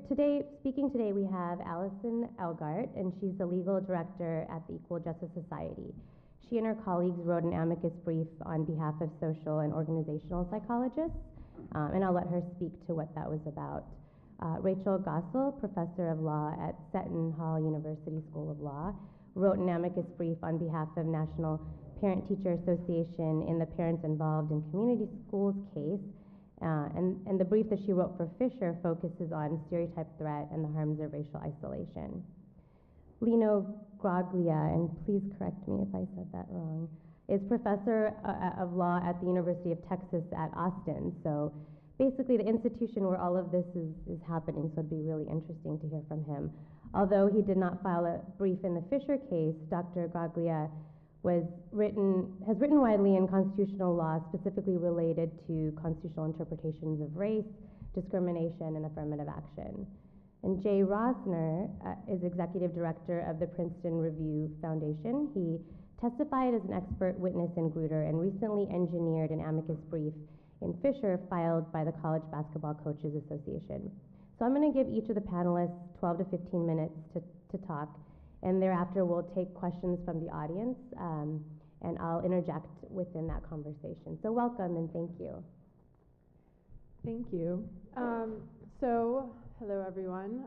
speaking today, we have Allison Elgart, and she's the legal director at the Equal Justice Society. She and her colleagues wrote an amicus brief on behalf of social and organizational psychologists, and I'll let her speak to what that was about. Rachel Gossel, professor of law at Seton Hall University School of Law, wrote an amicus brief on behalf of National Parent-Teacher Association in the Parents Involved in Community Schools case. And the brief that she wrote for Fisher focuses on stereotype threat and the harms of racial isolation. Lino Graglia, and please correct me if I said that wrong, is professor of law at the University of Texas at Austin. So basically the institution where all of this is happening, so it'd be really interesting to hear from him. Although he did not file a brief in the Fisher case, Dr. Graglia has written widely in constitutional law, specifically related to constitutional interpretations of race, discrimination, and affirmative action. And Jay Rosner is executive director of the Princeton Review Foundation. He testified as an expert witness in Grutter and recently engineered an amicus brief in Fisher filed by the College Basketball Coaches Association. So I'm going to give each of the panelists 12 to 15 minutes to talk, and thereafter we'll take questions from the audience, and I'll interject within that conversation. So welcome and thank you. Thank you. Hello everyone.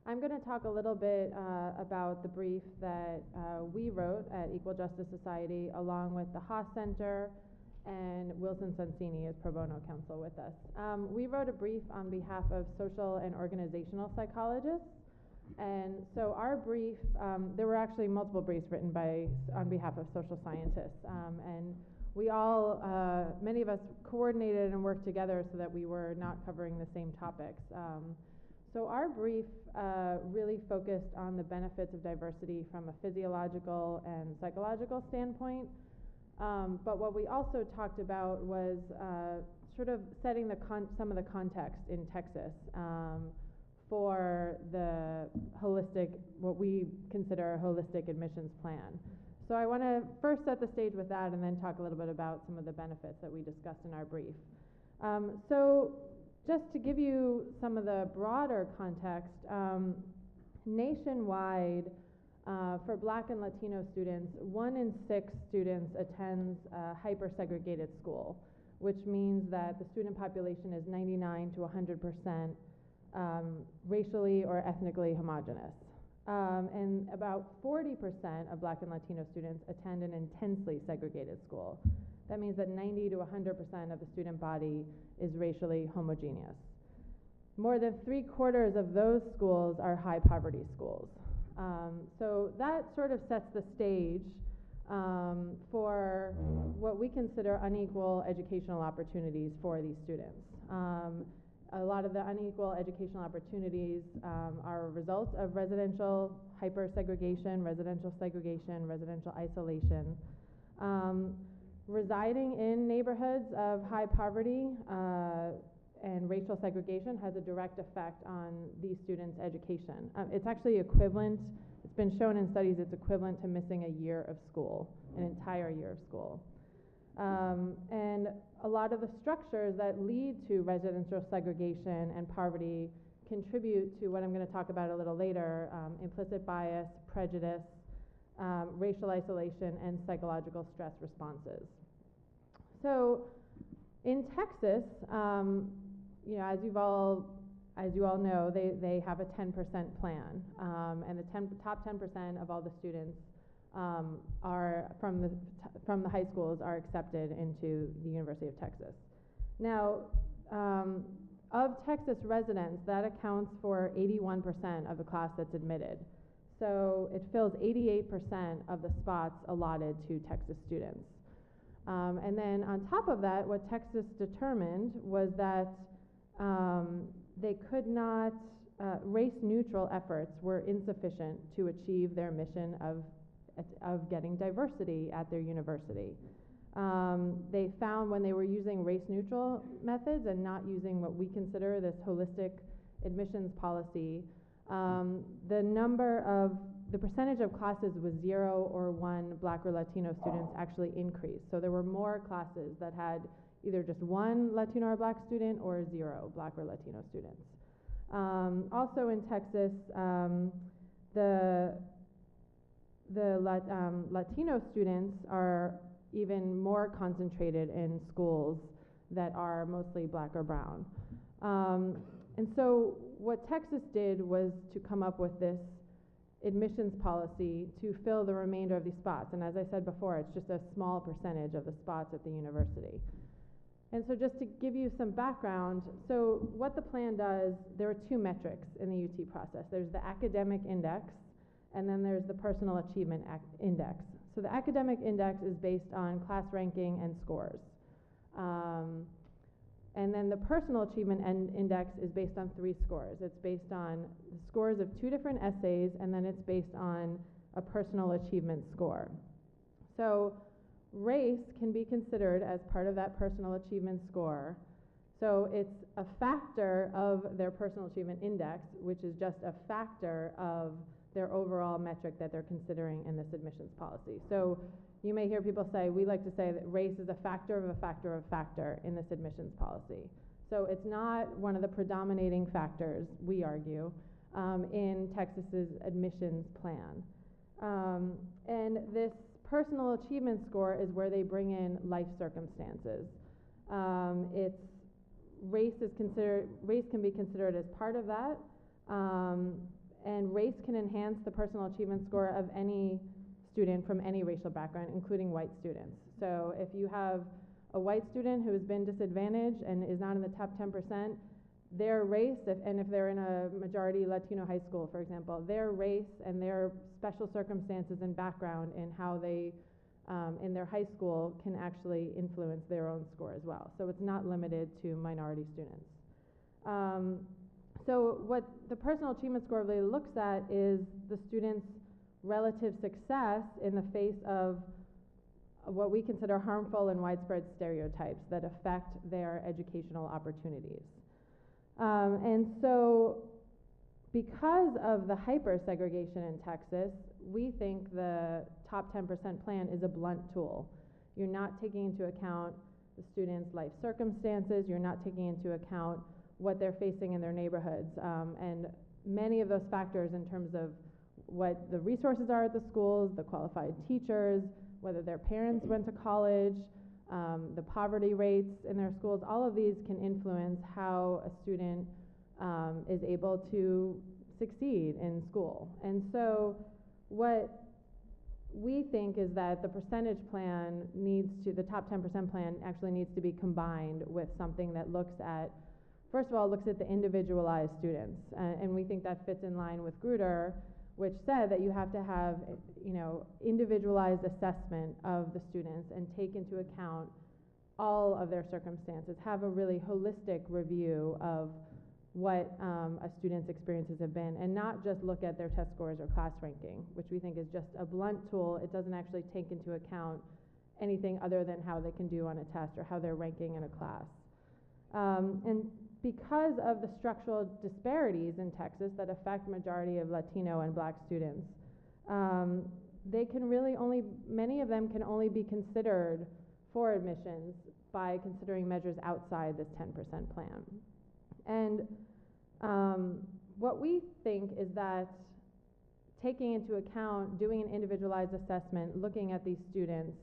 I'm going to talk a little bit about the brief that we wrote at Equal Justice Society along with the Haas Center and Wilson Sonsini as pro bono counsel with us. We wrote a brief on behalf of social and organizational psychologists. And so our brief, there were actually multiple briefs written on behalf of social scientists. And we all, many of us coordinated and worked together so that we were not covering the same topics. So our brief really focused on the benefits of diversity from a physiological and psychological standpoint. But what we also talked about was sort of setting some of the context in Texas for the holistic, what we consider a holistic admissions plan. So I want to first set the stage with that and then talk a little bit about some of the benefits that we discussed in our brief. So just to give you some of the broader context, nationwide, for Black and Latino students, 1 in 6 students attends a hyper-segregated school, which means that the student population is 99 to 100% racially or ethnically homogenous. And about 40% of Black and Latino students attend an intensely segregated school. That means that 90 to 100% of the student body is racially homogeneous. More than 3/4 of those schools are high poverty schools. So that sort of sets the stage for what we consider unequal educational opportunities for these students. A lot of the unequal educational opportunities are a result of residential hyper-segregation, residential segregation, residential isolation. Residing in neighborhoods of high poverty and racial segregation has a direct effect on these students' education. It's actually equivalent, it's been shown in studies, it's equivalent to missing a year of school, an entire year of school. And a lot of the structures that lead to residential segregation and poverty contribute to what I'm going to talk about a little later, implicit bias, prejudice, racial isolation, and psychological stress responses. So in Texas, you know, as you all know, they have a 10% plan, and the top 10% of all the students are from the high schools are accepted into the University of Texas. Now, of Texas residents, that accounts for 81% of the class that's admitted. So it fills 88% of the spots allotted to Texas students. And then on top of that, what Texas determined was that they could not, race-neutral efforts were insufficient to achieve their mission of getting diversity at their university. They found when they were using race-neutral methods and not using what we consider this holistic admissions policy, the percentage of classes with 0 or 1 Black or Latino students actually increased. So there were more classes that had either just 1 Latino or Black student or 0 Black or Latino students. Also in Texas, the Latino students are even more concentrated in schools that are mostly black or brown. And so what Texas did was to come up with this admissions policy to fill the remainder of these spots. And as I said before, it's just a small percentage of the spots at the university. And so just to give you some background, so what the plan does, there are two metrics in the UT process. There's the academic index, and then there's the personal achievement index. So the academic index is based on class ranking and scores. And then the personal achievement index is based on 3 scores. It's based on the scores of 2 different essays, and then it's based on a personal achievement score. So race can be considered as part of that personal achievement score. So it's a factor of their personal achievement index, which is just a factor of their overall metric that they're considering in this admissions policy. So you may hear people say, we like to say that race is a factor of a factor of a factor in this admissions policy. So it's not one of the predominating factors, we argue, in Texas's admissions plan. And this personal achievement score is where they bring in life circumstances. Race can be considered as part of that, and race can enhance the personal achievement score of any student from any racial background, including white students. So if you have a white student who has been disadvantaged and is not in the top 10%, their race, if they're in a majority Latino high school, for example, their race and their special circumstances and background in how they, in their high school, can actually influence their own score as well. So it's not limited to minority students. So what the personal achievement score really looks at is the student's relative success in the face of what we consider harmful and widespread stereotypes that affect their educational opportunities. And so because of the hyper-segregation in Texas, we think the top 10% plan is a blunt tool. You're not taking into account the students' life circumstances, you're not taking into account what they're facing in their neighborhoods, and many of those factors in terms of what the resources are at the schools, the qualified teachers, whether their parents went to college, the poverty rates in their schools, all of these can influence how a student is able to succeed in school. And so what we think is that the percentage plan the top 10% plan actually needs to be combined with something that looks at, first of all, looks at the individualized students. And we think that fits in line with Grutter, which said that you have to have, individualized assessment of the students and take into account all of their circumstances, have a really holistic review of what a student's experiences have been, and not just look at their test scores or class ranking, which we think is just a blunt tool. It doesn't actually take into account anything other than how they can do on a test or how they're ranking in a class. And because of the structural disparities in Texas that affect majority of Latino and Black students, many of them can only be considered for admissions by considering measures outside this 10% plan. And what we think is that taking into account, doing an individualized assessment, looking at these students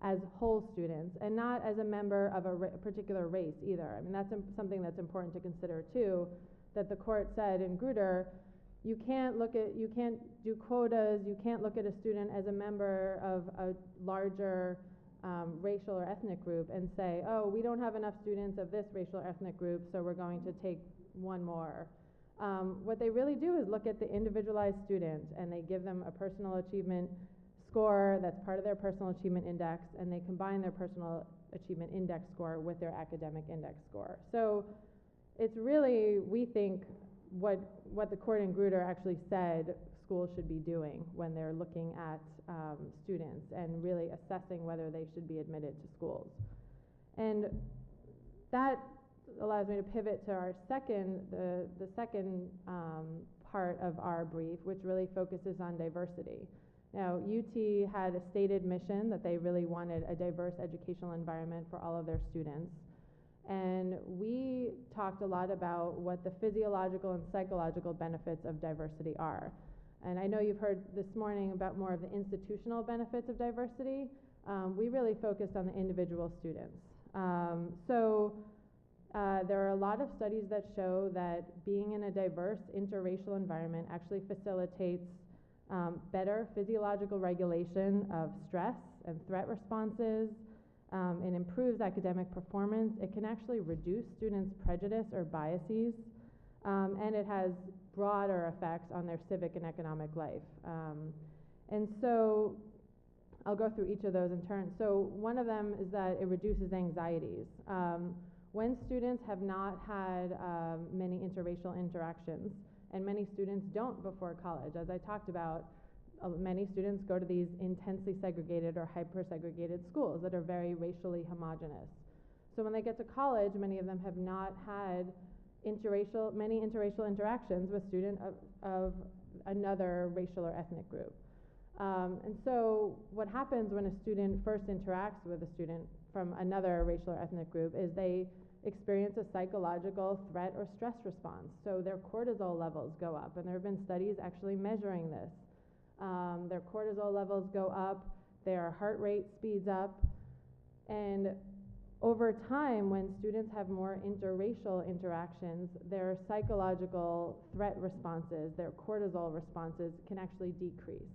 as whole students and not as a member of a particular race either. I mean, that's something that's important to consider too, that the court said in Grutter, you can't do quotas, you can't look at a student as a member of a larger racial or ethnic group and say, oh, we don't have enough students of this racial or ethnic group, so we're going to take one more. What they really do is look at the individualized student, and they give them a personal achievement score that's part of their personal achievement index, and they combine their personal achievement index score with their academic index score. So it's really, we think, what the court in Grutter actually said schools should be doing when they're looking at students and really assessing whether they should be admitted to schools. And that allows me to pivot to our the second part of our brief, which really focuses on diversity. Now, UT had a stated mission that they really wanted a diverse educational environment for all of their students. And we talked a lot about what the physiological and psychological benefits of diversity are. And I know you've heard this morning about more of the institutional benefits of diversity. We really focused on the individual students. There are a lot of studies that show that being in a diverse interracial environment actually facilitates better physiological regulation of stress and threat responses. It improves academic performance. It can actually reduce students' prejudice or biases, and it has broader effects on their civic and economic life. And so I'll go through each of those in turn. So one of them is that it reduces anxieties. When students have not had many interracial interactions, and many students don't before college, as I talked about, many students go to these intensely segregated or hyper-segregated schools that are very racially homogenous. So when they get to college, many of them have not had many interracial interactions with students of another racial or ethnic group. And so what happens when a student first interacts with a student from another racial or ethnic group is they experience a psychological threat or stress response. So their cortisol levels go up, and there have been studies actually measuring this. Their cortisol levels go up, their heart rate speeds up, and over time, when students have more interracial interactions, their psychological threat responses, their cortisol responses can actually decrease.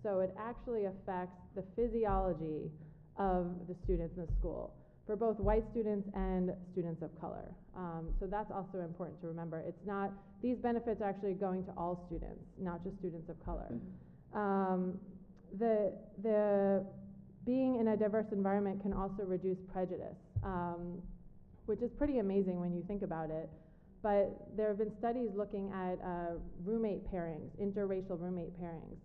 So it actually affects the physiology of the students in the school for both white students and students of color. So that's also important to remember. It's not, these benefits are actually going to all students, not just students of color. The being in a diverse environment can also reduce prejudice, which is pretty amazing when you think about it. But there have been studies looking at roommate pairings, interracial roommate pairings.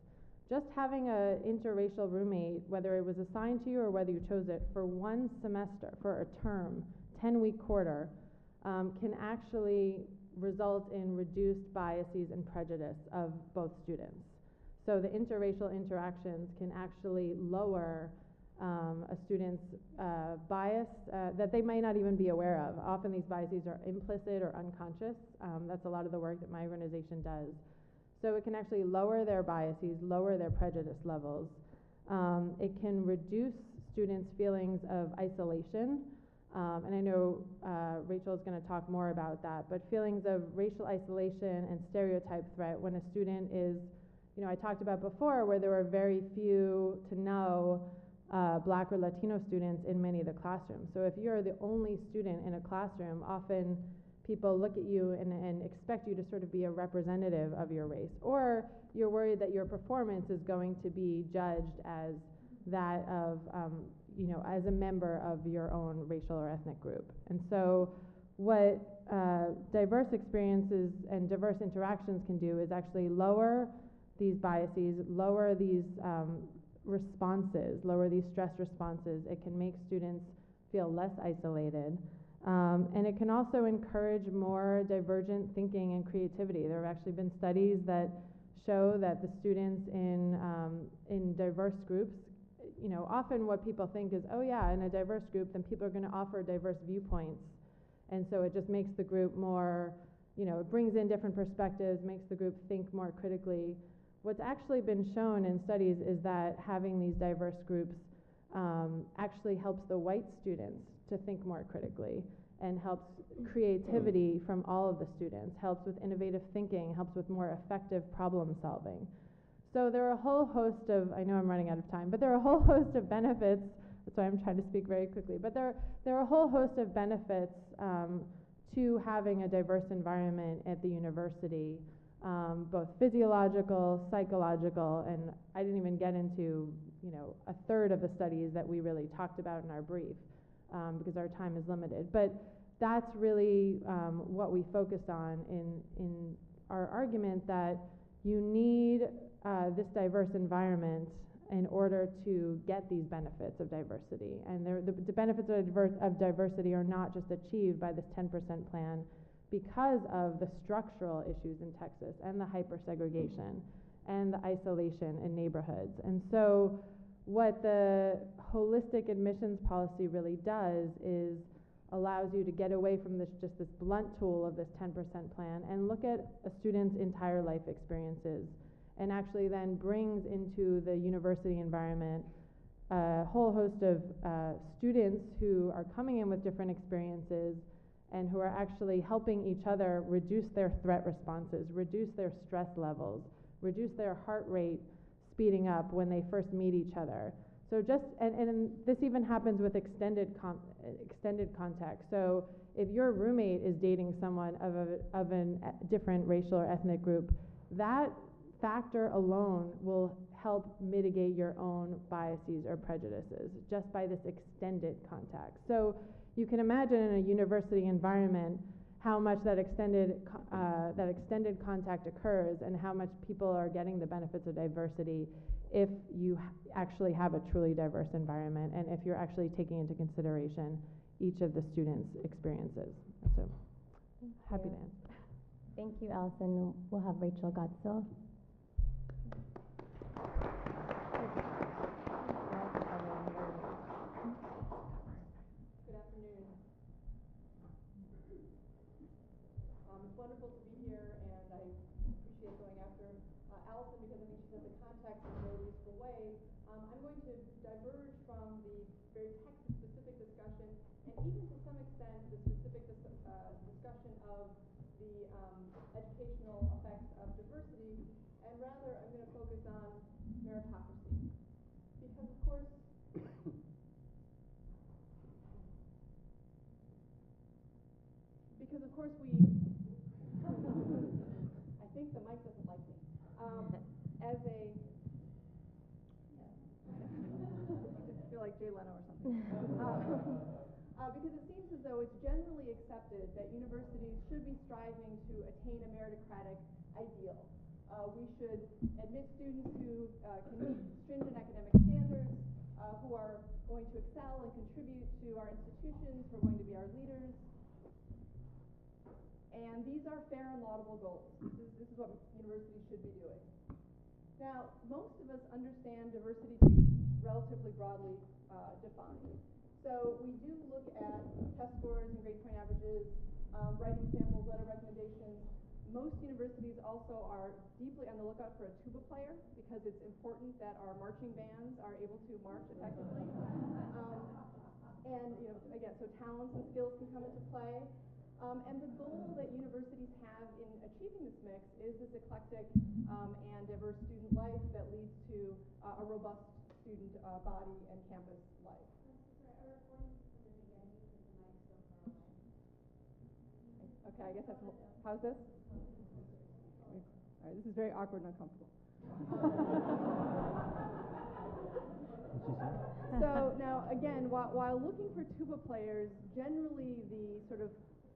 Just having an interracial roommate, whether it was assigned to you or whether you chose it, for one semester, for a term, 10-week quarter, can actually result in reduced biases and prejudice of both students. So the interracial interactions can actually lower a student's bias that they might not even be aware of. Often these biases are implicit or unconscious. That's a lot of the work that my organization does. So it can actually lower their biases, lower their prejudice levels. It can reduce students' feelings of isolation. And I know Rachel is going to talk more about that, but feelings of racial isolation and stereotype threat when a student is, you know, I talked about before where there were very few to no Black or Latino students in many of the classrooms. So if you're the only student in a classroom, often people look at you and expect you to sort of be a representative of your race, or you're worried that your performance is going to be judged as that of, you know, as a member of your own racial or ethnic group. And so what diverse experiences and diverse interactions can do is actually lower these biases, lower these responses, lower these stress responses. It can make students feel less isolated. And it can also encourage more divergent thinking and creativity. There have actually been studies that show that the students in diverse groups, you know, often what people think is, oh yeah, in a diverse group, then people are going to offer diverse viewpoints. And so it just makes the group more, you know, it brings in different perspectives, makes the group think more critically. What's actually been shown in studies is that having these diverse groups actually helps the white students to think more critically and helps creativity from all of the students, helps with innovative thinking, helps with more effective problem solving. So there are a whole host of, I know I'm running out of time, but there are a whole host of benefits. That's why I'm trying to speak very quickly. But there are a whole host of benefits to having a diverse environment at the university, both physiological, psychological, and I didn't even get into, you know, a third of the studies that we really talked about in our brief because our time is limited. But that's really what we focused on in our argument, that you need this diverse environment in order to get these benefits of diversity. And the benefits of diversity are not just achieved by this 10% plan because of the structural issues in Texas and the hypersegregation and the isolation in neighborhoods. And so what the holistic admissions policy really does is allows you to get away from just this blunt tool of this 10% plan and look at a student's entire life experiences, and actually then brings into the university environment a whole host of students who are coming in with different experiences and who are actually helping each other reduce their threat responses, reduce their stress levels, reduce their heart rate speeding up when they first meet each other. So and this even happens with extended contact. So if your roommate is dating someone of a different racial or ethnic group, that factor alone will help mitigate your own biases or prejudices just by this extended contact. So you can imagine in a university environment how much that extended contact occurs and how much people are getting the benefits of diversity if you actually have a truly diverse environment and if you're actually taking into consideration each of the students' experiences. So, happy to answer. Thank you, Allison. We'll have Rachel Godsill. Good afternoon. It's wonderful to be here, and I appreciate going after Allison because I think she has the context in a very useful way. I'm going to diverge from the very text-specific discussion, and even to some extent the specific discussion of the educational effects of diversity, and rather I'm going to focus on meritocracy. Because of course, we I think the mic doesn't like me. As a I feel like Jay Leno or something. Because it seems as though it's generally accepted that universities should be striving to attain a meritocratic ideal. We should admit students who can meet stringent academic standards, who are going to excel and contribute to our institutions, who are going to be our leaders. And these are fair and laudable goals. This is what universities should be doing. Now, most of us understand diversity to be relatively broadly defined. So we do look at test scores and grade point averages, writing samples, letter recommendations. Most universities also are deeply on the lookout for a tuba player because it's important that our marching bands are able to march effectively. And again, so talents and skills can come into play. And the goal that universities have in achieving this mix is this eclectic and diverse student life that leads to a robust student body and campus life. Okay, I guess I have to, how's this? All right, this is very awkward and uncomfortable. So now, again, while looking for tuba players, generally the sort of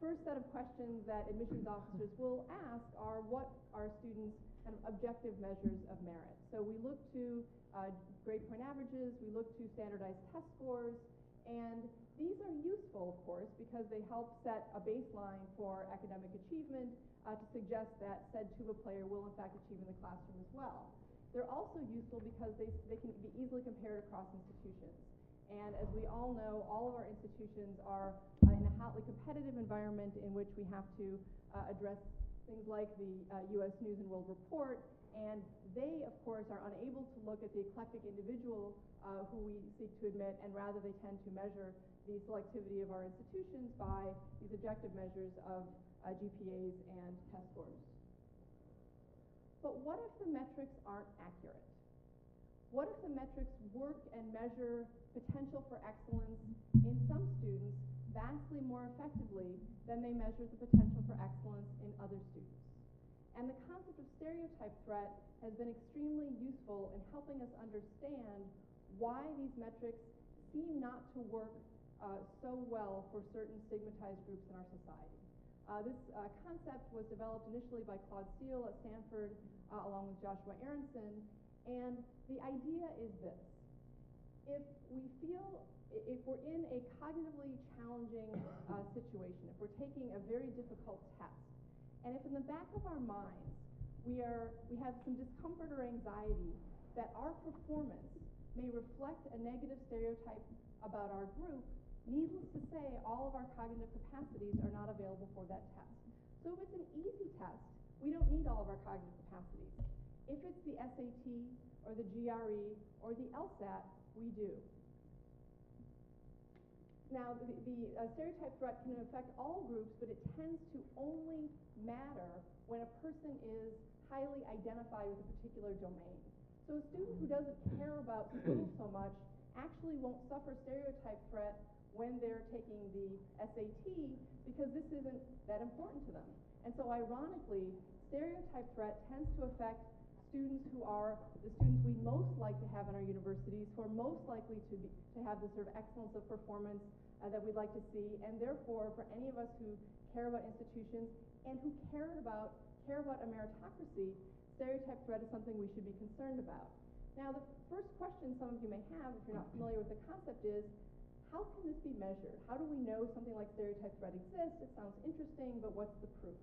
first set of questions that admissions officers will ask are what are students' kind of objective measures of merit. So we look to grade point averages, we look to standardized test scores, and these are useful, of course, because they help set a baseline for academic achievement to suggest that said tuba player will in fact achieve in the classroom as well. They're also useful because they can be easily compared across institutions. And as we all know, all of our institutions are in a hotly competitive environment in which we have to address things like the U.S. News and World Report, and they, of course, are unable to look at the eclectic individual who we seek to admit, and rather they tend to measure the selectivity of our institutions by these objective measures of GPAs and test scores. But what if the metrics aren't accurate? What if the metrics work and measure potential for excellence in some students vastly more effectively than they measure the potential for excellence in other students? And the concept of stereotype threat has been extremely useful in helping us understand why these metrics seem not to work so well for certain stigmatized groups in our society. This concept was developed initially by Claude Steele at Stanford along with Joshua Aronson. And the idea is this: if we're in a cognitively challenging situation, if we're taking a very difficult test, and if in the back of our minds we have some discomfort or anxiety that our performance may reflect a negative stereotype about our group, Needless to say, all of our cognitive capacities are not available for that test. So if it's an easy test, we don't need all of our cognitive capacities. If it's the SAT or the GRE or the LSAT, we do. Now, the stereotype threat can affect all groups, but it tends to only matter when a person is highly identified with a particular domain. So a student who doesn't care about school so much actually won't suffer stereotype threat when they're taking the SAT because this isn't that important to them. And so ironically, stereotype threat tends to affect students who are the students we most like to have in our universities, who are most likely to have the sort of excellence of performance that we'd like to see, and therefore for any of us who care about institutions and who care about a meritocracy, stereotype threat is something we should be concerned about. Now, the first question some of you may have, if you're not familiar with the concept, is how can this be measured? How do we know something like stereotype threat exists? It sounds interesting, but what's the proof?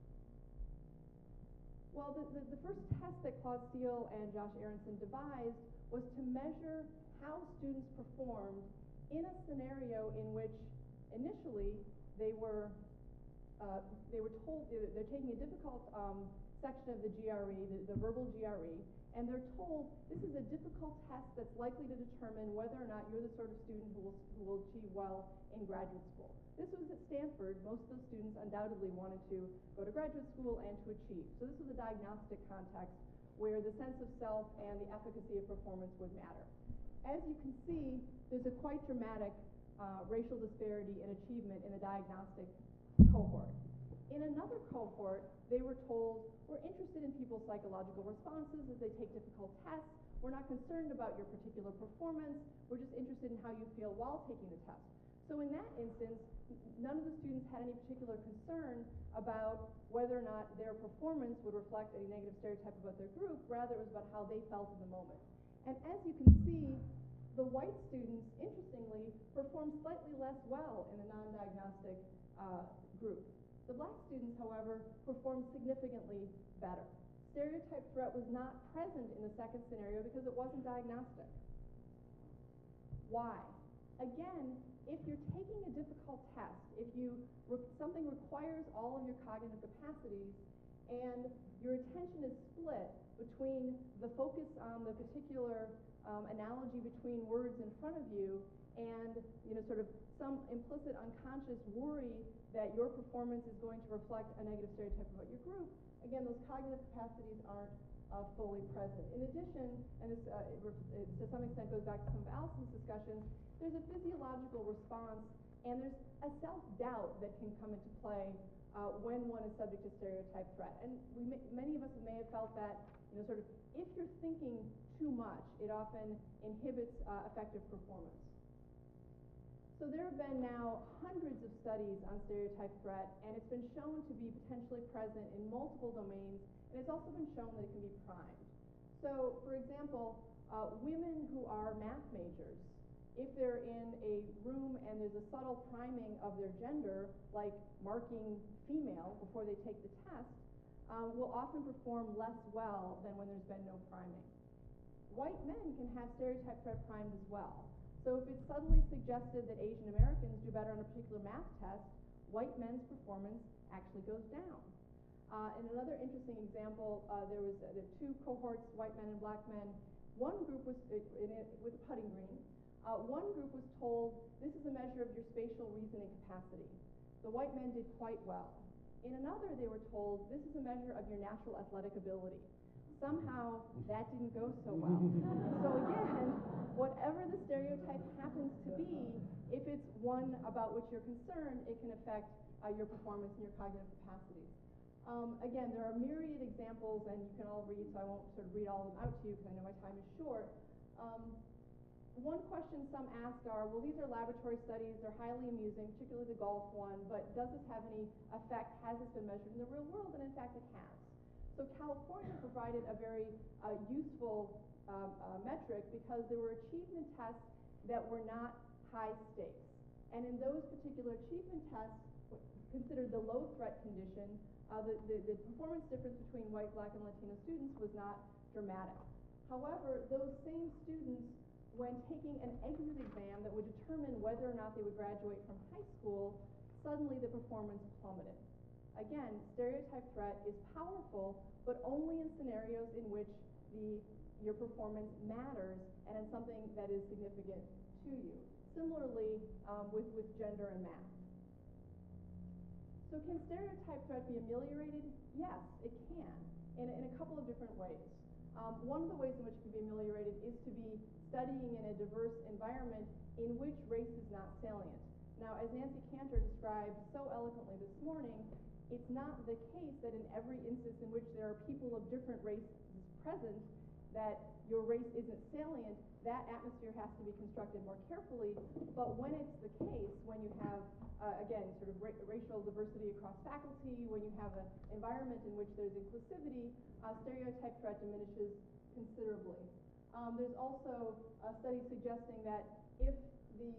Well, the first test that Claude Steele and Josh Aronson devised was to measure how students performed in a scenario in which initially they were told they're taking a difficult section of the GRE, the verbal GRE, and they're told this is a difficult test that's likely to determine whether or not you're the sort of student who will achieve well in graduate school. This was at Stanford. Most of those students undoubtedly wanted to go to graduate school and to achieve. So this was a diagnostic context where the sense of self and the efficacy of performance would matter. As you can see, there's a quite dramatic racial disparity in achievement in the diagnostic cohort. In another cohort, they were told, we're interested in people's psychological responses as they take difficult tests. We're not concerned about your particular performance. We're just interested in how you feel while taking the test. So in that instance, none of the students had any particular concern about whether or not their performance would reflect a negative stereotype about their group. Rather, it was about how they felt in the moment. And as you can see, the white students, interestingly, performed slightly less well in the non-diagnostic group. The black students, however, performed significantly better. Stereotype threat was not present in the second scenario because it wasn't diagnostic. Why? Again, if you're taking a difficult test, if something requires all of your cognitive capacities and your attention is split between the focus on the particular analogy between words in front of you and sort of some implicit unconscious worry that your performance is going to reflect a negative stereotype about your group, again, those cognitive capacities aren't fully present. In addition, and this to some extent goes back to some of Allison's discussions, there's a physiological response and there's a self-doubt that can come into play when one is subject to stereotype threat. And many of us may have felt that, sort of, if you're thinking too much, it often inhibits effective performance. So there have been now hundreds of studies on stereotype threat, and it's been shown to be potentially present in multiple domains, and it's also been shown that it can be primed. So, for example, women who are math majors, if they're in a room and there's a subtle priming of their gender, like marking female before they take the test, will often perform less well than when there's been no priming. White men can have stereotype threat primed as well. So if it's subtly suggested that Asian Americans do better on a particular math test, white men's performance actually goes down. In another interesting example, there were two cohorts, white men and black men. One group was with a putting green. One group was told, this is a measure of your spatial reasoning capacity. The white men did quite well. In another, they were told, this is a measure of your natural athletic ability. Somehow, that didn't go so well. So again, whatever the stereotype happens to be, if it's one about which you're concerned, it can affect your performance and your cognitive capacities. Again, there are myriad examples, and you can all read, so I won't sort of read all of them out to you because I know my time is short. One question some ask are, well, these are laboratory studies, they're highly amusing, particularly the golf one, but does this have any effect? Has this been measured in the real world? And in fact, it has. So California provided a very useful metric because there were achievement tests that were not high stakes. And in those particular achievement tests, considered the low threat condition, the performance difference between white, black, and Latino students was not dramatic. However, those same students when taking an exit exam that would determine whether or not they would graduate from high school, suddenly the performance plummeted. Again, stereotype threat is powerful, but only in scenarios in which your performance matters and in something that is significant to you. Similarly, with gender and math. So can stereotype threat be ameliorated? Yes, it can, in a couple of different ways. One of the ways in which it can be ameliorated is to be studying in a diverse environment in which race is not salient. Now, as Nancy Cantor described so eloquently this morning, it's not the case that in every instance in which there are people of different races present, that your race isn't salient. That atmosphere has to be constructed more carefully. But when it's the case, when you have, again, sort of racial diversity across faculty, when you have an environment in which there's inclusivity, stereotype threat diminishes considerably. There's also a study suggesting that if the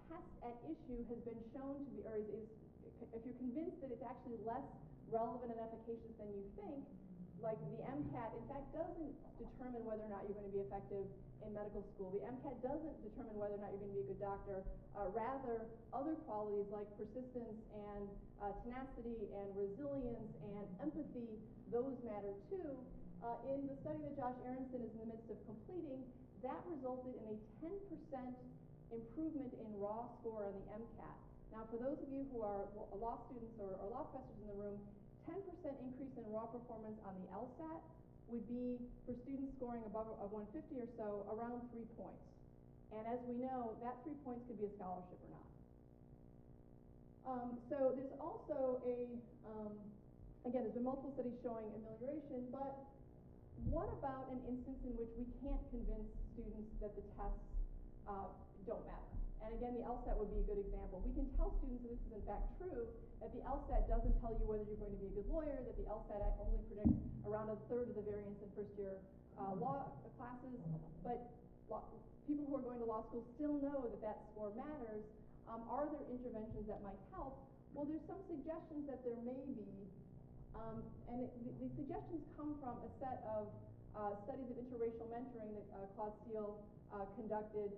test at issue has been shown to be, or if you're convinced that it's actually less relevant and efficacious than you think, like the MCAT, in fact, doesn't determine whether or not you're going to be effective in medical school. The MCAT doesn't determine whether or not you're going to be a good doctor. Rather, other qualities like persistence and tenacity and resilience and empathy, those matter too. In the study that Josh Aronson is in the midst of completing, that resulted in a 10% improvement in raw score on the MCAT. Now, for those of you who are law students or law professors in the room, 10% increase in raw performance on the LSAT would be, for students scoring above 150 or so, around 3 points. And as we know, that 3 points could be a scholarship or not. So there's also again, there's been multiple studies showing amelioration, but what about an instance in which we can't convince students that the tests don't matter? And again, the LSAT would be a good example. We can tell students that this is in fact true, that the LSAT doesn't tell you whether you're going to be a good lawyer, that the LSAT only predicts around a third of the variance in first-year law classes, but people who are going to law school still know that that score matters. Are there interventions that might help? Well, there's some suggestions that there may be, and the suggestions come from a set of studies of interracial mentoring that Claude Steele conducted.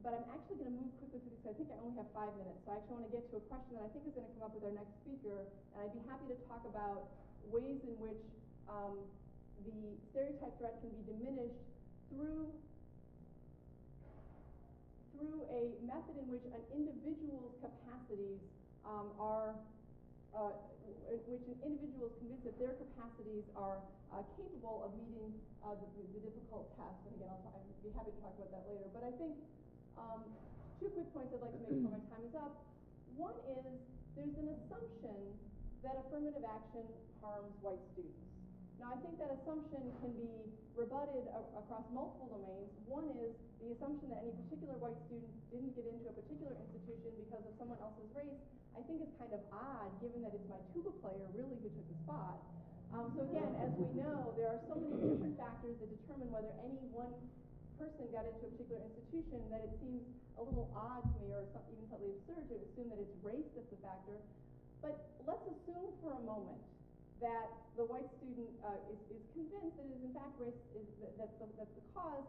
But I'm actually going to move quickly through this because I think I only have 5 minutes. So I actually want to get to a question that I think is going to come up with our next speaker. And I'd be happy to talk about ways in which the stereotype threat can be diminished through a method in which an individual's capacities in which an individual is convinced that their capacities are capable of meeting the difficult test. And again, I'd be happy to talk about that later. But I think 2 quick points I'd like to make before my time is up. One is there's an assumption that affirmative action harms white students. Now, I think that assumption can be rebutted across multiple domains. One is the assumption that any particular white student didn't get into a particular institution because of someone else's race. I think it's kind of odd, given that it's my tuba player really who took the spot. So again, as we know, there are so many different factors that determine whether any one person got into a particular institution that it seems a little odd to me, or even slightly absurd to assume that it's race that's the factor. But let's assume for a moment that the white student is convinced that it is in fact race that's the cause.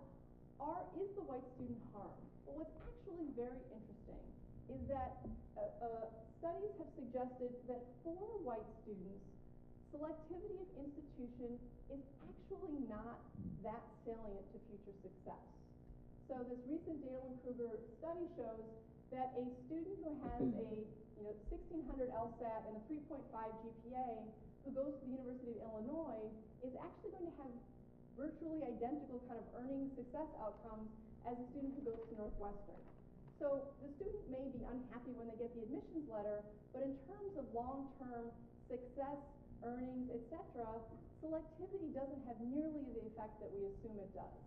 Is the white student harmed? Well, what's actually very interesting is that studies have suggested that for white students, selectivity of institution is actually not that salient to future success. So this recent Dale and Kruger study shows that a student who has a 1600 LSAT and a 3.5 GPA who goes to the University of Illinois is actually going to have virtually identical kind of earning success outcomes as a student who goes to Northwestern. So the student may be unhappy when they get the admissions letter, but in terms of long-term success, earnings, etc., selectivity doesn't have nearly the effect that we assume it does.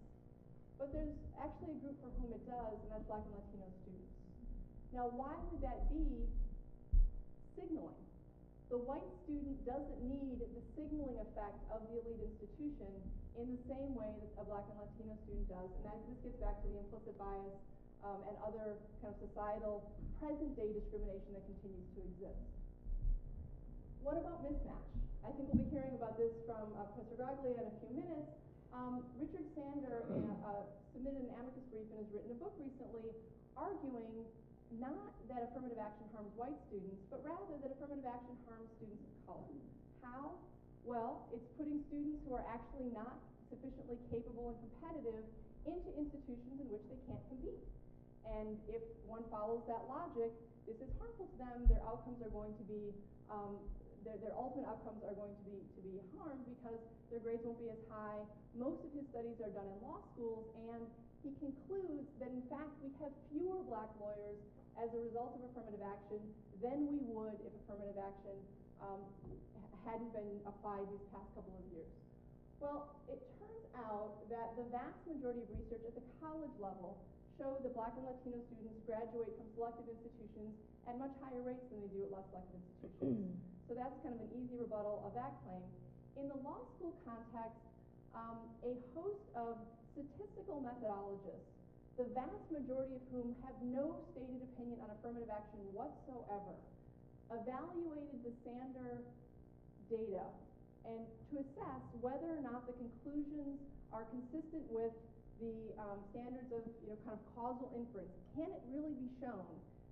But there's actually a group for whom it does, and that's Black and Latino students. Now, why would that be? Signaling. The white student doesn't need the signaling effect of the elite institution in the same way that a Black and Latino student does, and this gets back to the implicit bias and other kind of societal present-day discrimination that continues to exist. What about mismatch? I think we'll be hearing about this from Professor Graglia in a few minutes. Richard Sander submitted an amicus brief and has written a book recently arguing not that affirmative action harms white students, but rather that affirmative action harms students of color. How? Well, it's putting students who are actually not sufficiently capable and competitive into institutions in which they can't compete. And if one follows that logic, this is harmful to them. Their outcomes are going to be, their ultimate outcomes are going to be harmed because their grades won't be as high. Most of his studies are done in law schools, and he concludes that in fact we have fewer black lawyers as a result of affirmative action than we would if affirmative action hadn't been applied these past couple of years. Well, it turns out that the vast majority of research at the college level show that Black and Latino students graduate from selective institutions at much higher rates than they do at less selective institutions. So that's kind of an easy rebuttal of that claim. In the law school context, a host of statistical methodologists, the vast majority of whom have no stated opinion on affirmative action whatsoever, evaluated the Sander data and to assess whether or not the conclusions are consistent with the standards of kind of causal inference. Can it really be shown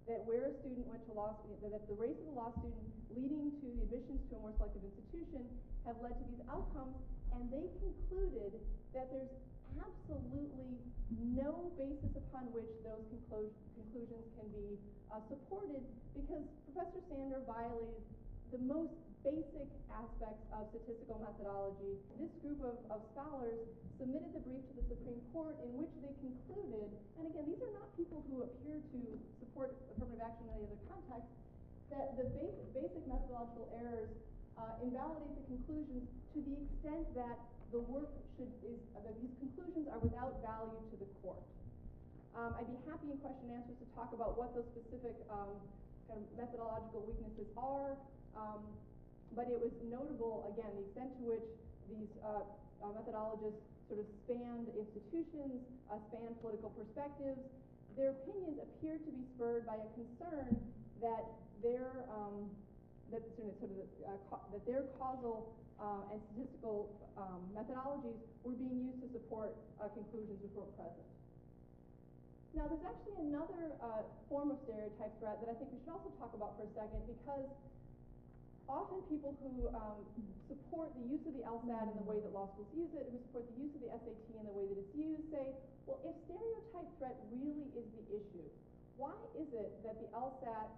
that where a student went to law school, that the race of the law student leading to the admissions to a more selective institution have led to these outcomes? And they concluded that there's absolutely no basis upon which those conclusions can be supported, because Professor Sander violated the most basic aspects of statistical methodology. This group of scholars submitted the brief to the Supreme Court in which they concluded, and again, these are not people who appear to support affirmative action in any other context, that the basic methodological errors invalidate the conclusions to the extent that the work that these conclusions are without value to the court. I'd be happy in question and answers to talk about what those specific kind of methodological weaknesses are, but it was notable, again, the extent to which these methodologists sort of spanned institutions, spanned political perspectives. Their opinions appear to be spurred by a concern that their causal and statistical methodologies were being used to support conclusions which weren't present. Now, there's actually another form of stereotype threat that I think we should also talk about for a second, because often people who support the use of the LSAT in the way that law schools use it, who support the use of the SAT in the way that it's used, say, well, if stereotype threat really is the issue, why is it that the LSAT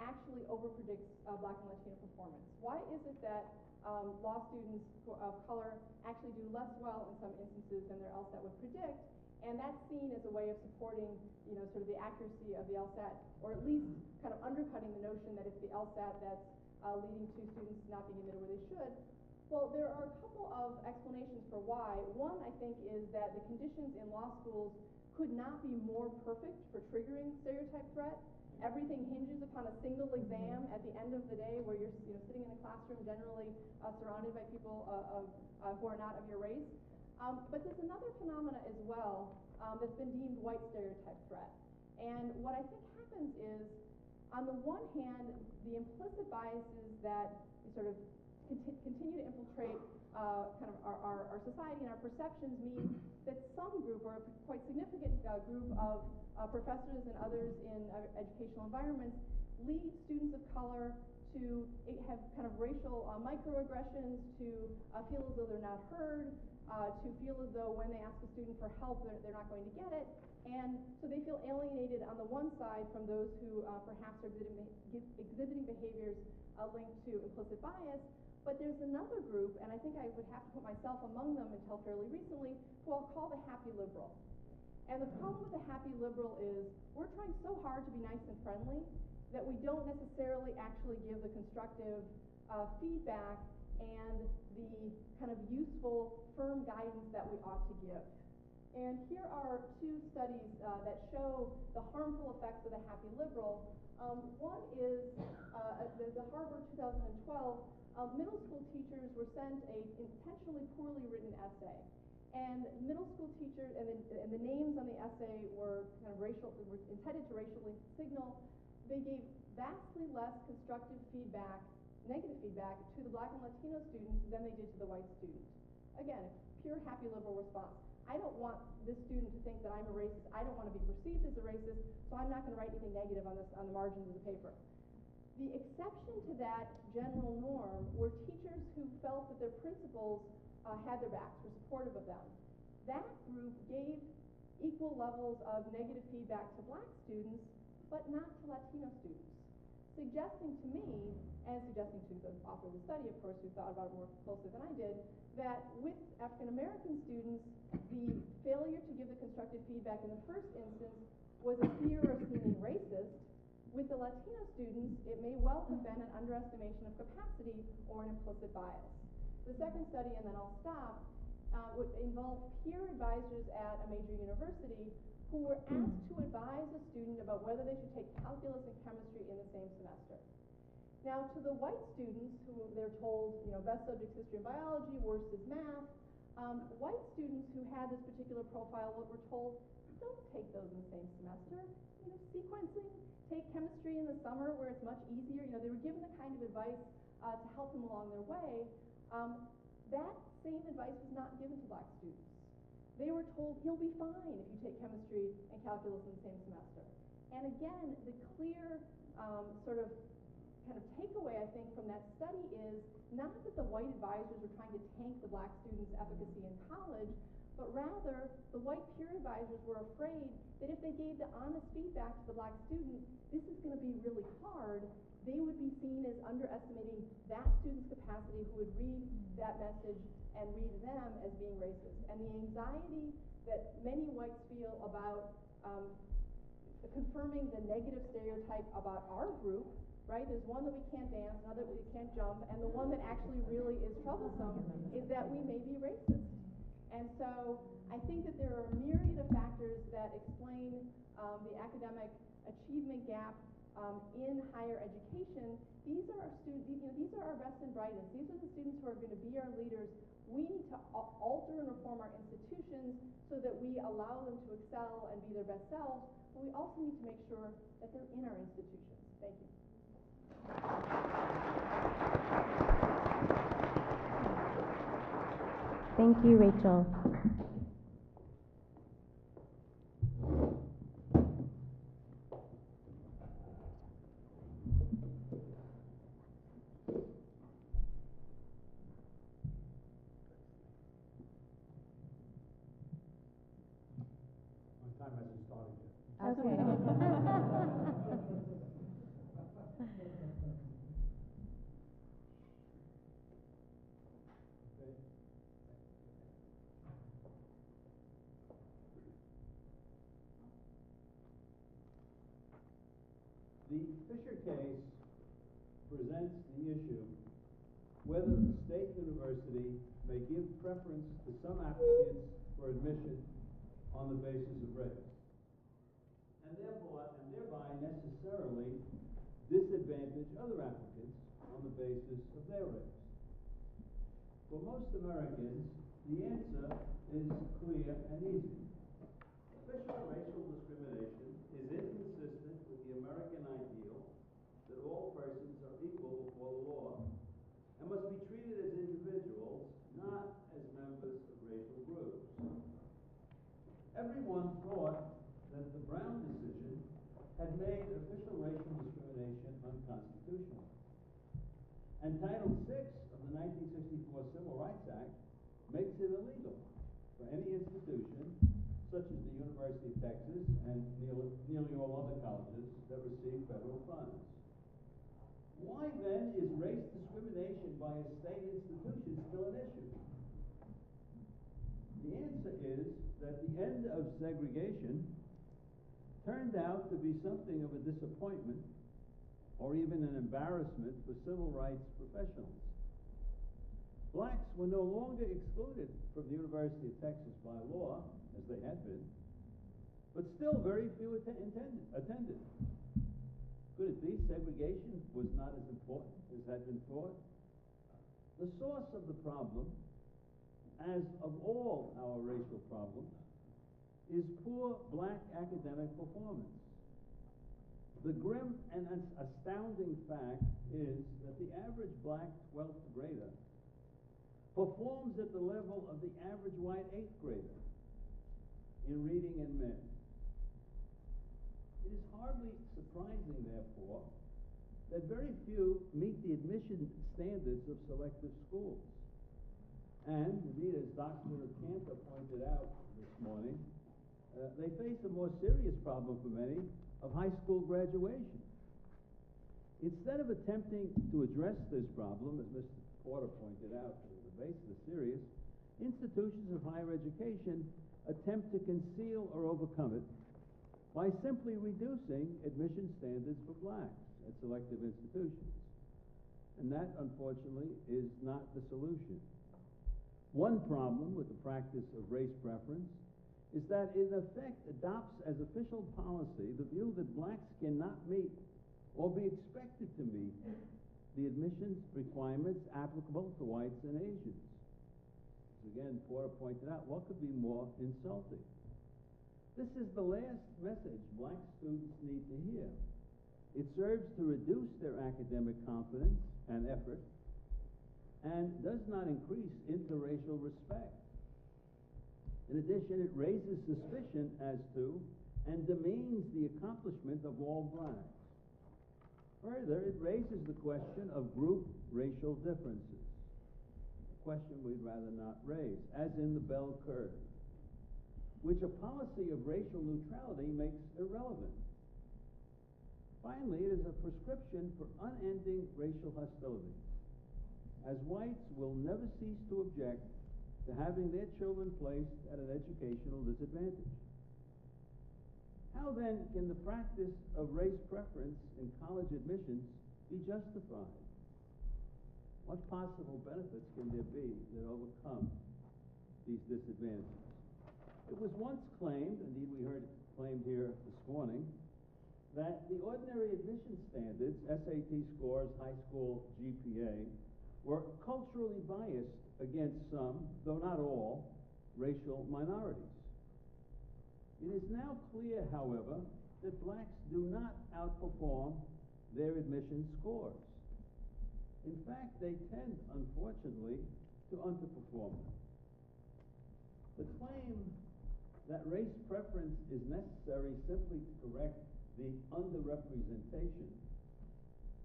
actually overpredicts Black and Latino performance? Why is it that law students of color actually do less well in some instances than their LSAT would predict? And that's seen as a way of supporting, sort of the accuracy of the LSAT, or at least kind of undercutting the notion that it's the LSAT that's leading to students not being admitted where they should. Well, there are a couple of explanations for why. One, I think, is that the conditions in law schools could not be more perfect for triggering stereotype threat. Everything hinges upon a single exam at the end of the day, where you're sitting in a classroom generally surrounded by people who are not of your race. But there's another phenomena as well that's been deemed white stereotype threat. And what I think happens is, on the one hand, the implicit biases that sort of continue to infiltrate kind of our society and our perceptions mean that some group, or a quite significant group of professors and others in educational environments, lead students of color to have kind of racial microaggressions, to feel as though they're not heard, to feel as though when they ask a student for help, they're not going to get it. And so they feel alienated on the one side from those who perhaps are exhibiting behaviors linked to implicit bias. But there's another group, and I think I would have to put myself among them until fairly recently, who I'll call the happy liberal. And the problem with the happy liberal is we're trying so hard to be nice and friendly that we don't necessarily actually give the constructive feedback and the kind of useful, firm guidance that we ought to give. And here are two studies that show the harmful effects of the happy liberal. One is the Harvard 2012. Middle school teachers were sent a intentionally poorly written essay. And middle school teachers, and the names on the essay were kind of were intended to racially signal. They gave vastly less constructive feedback, negative feedback, to the Black and Latino students than they did to the white students. Again, if pure happy liberal response. I don't want this student to think that I'm a racist. I don't want to be perceived as a racist, so I'm not going to write anything negative on the margins of the paper. The exception to that general norm were teachers who felt that their principals had their backs, were supportive of them. That group gave equal levels of negative feedback to black students, but not to Latino students, suggesting to me, and suggesting to the author of the study, of course, who thought about it more closely than I did, that with African American students, the failure to give the constructive feedback in the first instance was a fear of seeming racist. With the Latino students, it may well have been an underestimation of capacity or an implicit bias. The second study, and then I'll stop, involved peer advisors at a major university who were asked to advise a student about whether they should take calculus and chemistry in the same semester. Now, to the white students who they're told, best subjects history and biology, worst is math, white students who had this particular profile were told, don't take those in the same semester. Sequencing, take chemistry in the summer where it's much easier. They were given the kind of advice to help them along their way. That same advice was not given to black students. They were told, you'll be fine if you take chemistry and calculus in the same semester. And again, the clear kind of takeaway, I think, from that study is not that the white advisors were trying to tank the black students' efficacy in college, but rather the white peer advisors were afraid that if they gave the honest feedback to the black student, this is going to be really hard, they would be seen as underestimating that student's capacity who would read that message and read them as being racist. And the anxiety that many whites feel about confirming the negative stereotype about our group, right? There's one that we can't dance, another that we can't jump, and the one that actually really is troublesome is that we may be racist. And so I think that there are a myriad of factors that explain the academic achievement gap in higher education. These are our students, these are our best and brightest. These are the students who are going to be our leaders. We need to alter and reform our institutions so that we allow them to excel and be their best selves, but we also need to make sure that they're in our institutions. Thank you. Thank you, Rachel. My time hasn't started yet. Okay. The Fisher case presents the issue whether a state university may give preference to some applicants for admission on the basis of race, and thereby necessarily disadvantage other applicants on the basis of their race. For most Americans, the answer is clear and easy. Official racial discrimination is inconsistent with the American ideal that all persons are equal before the law and must be treated as individuals, not as members of racial groups. Everyone thought that the Brown decision had made official racial discrimination unconstitutional. And Title VI of the 1964 Civil Rights Act makes it illegal for any institution, such as the University of Texas and nearly all other colleges that receive federal funds. Why then is race discrimination by a state institution still an issue? The answer is that the end of segregation turned out to be something of a disappointment or even an embarrassment for civil rights professionals. Blacks were no longer excluded from the University of Texas by law, as they had been, but still very few attended. Could it be segregation was not as important as had been thought? The source of the problem, as of all our racial problems, is poor black academic performance. The grim and astounding fact is that the average black 12th grader performs at the level of the average white 8th grader in reading and math. It is hardly surprising, therefore, that very few meet the admission standards of selective schools. And, indeed, as Dr. Cantor pointed out this morning, they face a more serious problem for many of high school graduation. Instead of attempting to address this problem, as Mr. Porter pointed out, the basis is serious, institutions of higher education attempt to conceal or overcome it by simply reducing admission standards for blacks at selective institutions. And that, unfortunately, is not the solution. One problem with the practice of race preference is that it in effect adopts as official policy the view that blacks cannot meet or be expected to meet the admissions requirements applicable to whites and Asians. As again, Porter pointed out, what could be more insulting? This is the last message black students need to hear. It serves to reduce their academic confidence and effort and does not increase interracial respect. In addition, it raises suspicion as to and demeans the accomplishment of all blacks. Further, it raises the question of group racial differences, a question we'd rather not raise, as in the bell curve, which a policy of racial neutrality makes irrelevant. Finally, it is a prescription for unending racial hostility, as whites will never cease to object to having their children placed at an educational disadvantage. How then can the practice of race preference in college admissions be justified? What possible benefits can there be that overcome these disadvantages? It was once claimed, indeed we heard it claimed here this morning, that the ordinary admission standards, SAT scores, high school GPA, were culturally biased against some, though not all, racial minorities. It is now clear, however, that blacks do not outperform their admission scores. In fact, they tend, unfortunately, to underperform them. The claim that race preference is necessary simply to correct the underrepresentation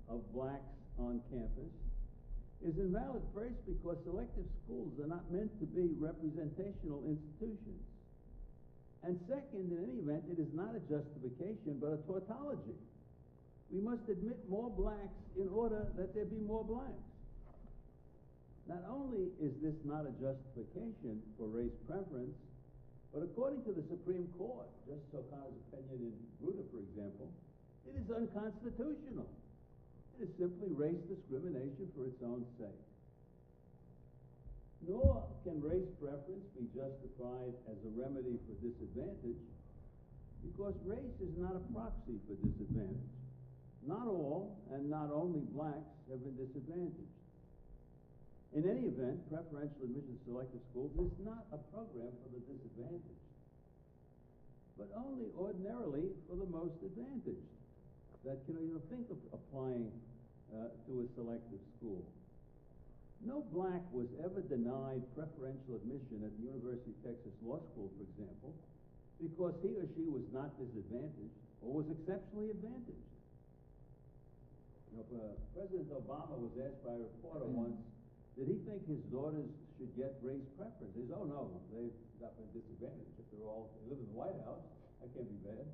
of blacks on campus is invalid, first because selective schools are not meant to be representational institutions. And second, in any event, it is not a justification but a tautology. We must admit more blacks in order that there be more blacks. Not only is this not a justification for race preference, but according to the Supreme Court, Justice O'Connor's opinion in Grutter, for example, it is unconstitutional. It is simply race discrimination for its own sake. Nor can race preference be justified as a remedy for disadvantage, because race is not a proxy for disadvantage. Not all, and not only blacks, have been disadvantaged. In any event, preferential admission to selective schools is not a program for the disadvantaged, but only ordinarily for the most advantaged that can even think of applying to a selective school. No black was ever denied preferential admission at the University of Texas Law School, for example, because he or she was not disadvantaged or was exceptionally advantaged. You know, President Obama was asked by a reporter once, did he think his daughters should get race preference? He said, oh no, they've not been disadvantaged. If they live in the White House, that can't be bad.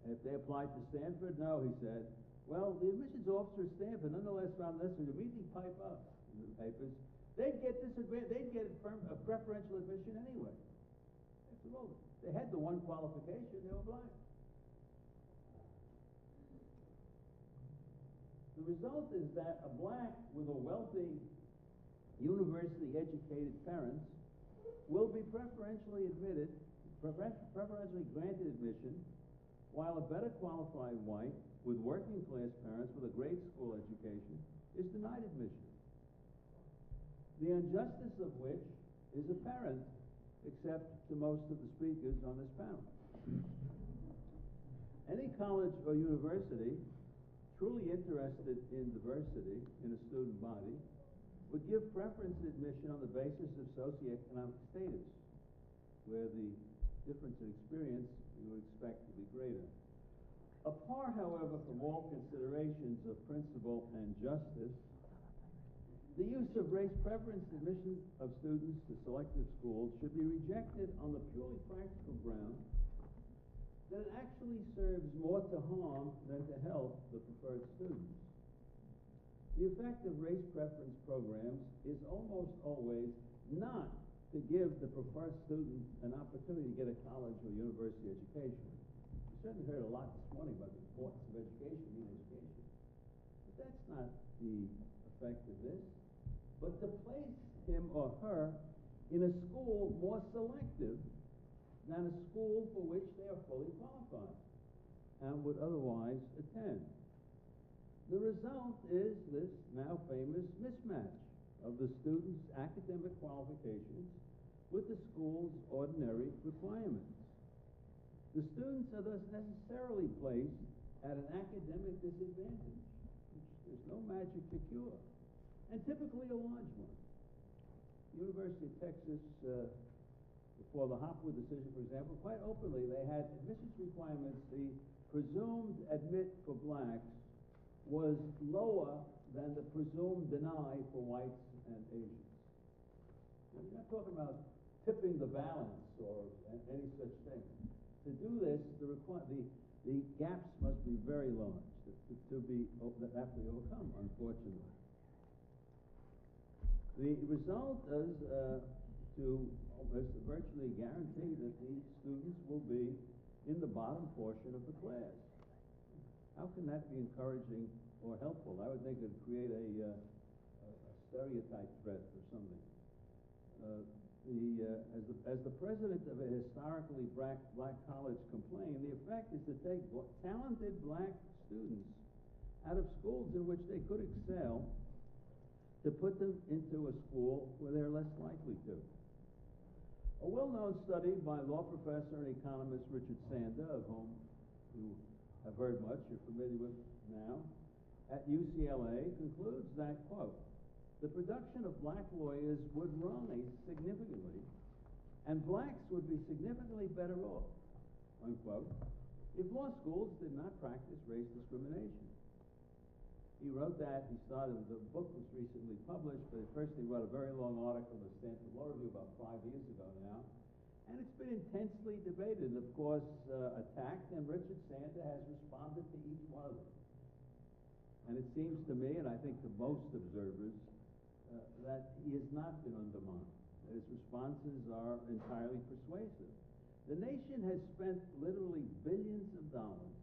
If they applied to Stanford, no, he said. Well, the admissions officer at Stanford nonetheless found necessary to immediately pipe up in the papers. They'd get a preferential admission anyway. After all, they had the one qualification, they were black. The result is that a black with a wealthy, university-educated parents will be preferentially granted admission, while a better qualified white with working-class parents with a grade school education is denied admission. The injustice of which is apparent, except to most of the speakers on this panel. Any college or university truly interested in diversity in a student body would give preference admission on the basis of socioeconomic status, where the difference in experience you would expect to be greater. Apart, however, from all considerations of principle and justice, the use of race preference admission of students to selective schools should be rejected on the purely practical ground that it actually serves more to harm than to help the preferred students. The effect of race preference programs is almost always not to give the preferred student an opportunity to get a college or university education. We certainly heard a lot this morning about the importance of education, but that's not the effect of this, but to place him or her in a school more selective than a school for which they are fully qualified and would otherwise attend. The result is this now famous mismatch of the student's academic qualifications with the school's ordinary requirements. The students are thus necessarily placed at an academic disadvantage, which there's no magic to cure, and typically a large one. The University of Texas, before the Hopwood decision, for example, quite openly they had admissions requirements. The presumed admit for blacks was lower than the presumed deny for whites and Asians. Now, you're not talking about tipping the balance or any such thing. To do this, the gaps must be very large to be overcome, unfortunately. The result is to almost virtually guarantee that these students will be in the bottom portion of the class. How can that be encouraging or helpful? I would think it would create a stereotype threat or something. As the president of a historically black college complained, the effect is to take talented black students out of schools in which they could excel to put them into a school where they're less likely to. A well-known study by law professor and economist Richard Sander, of whom you have heard much, you're familiar with now, at UCLA, concludes that, quote, the production of black lawyers would rise significantly, and blacks would be significantly better off, unquote, if law schools did not practice race discrimination. He wrote that. The book was recently published, but first he wrote a very long article in the Stanford Law Review about 5 years ago now, and it's been intensely debated, of course, attacked, and Richard Sander has responded to each one of them. And it seems to me, and I think to most observers, that he has not been undermined, that his responses are entirely persuasive. The nation has spent literally billions of dollars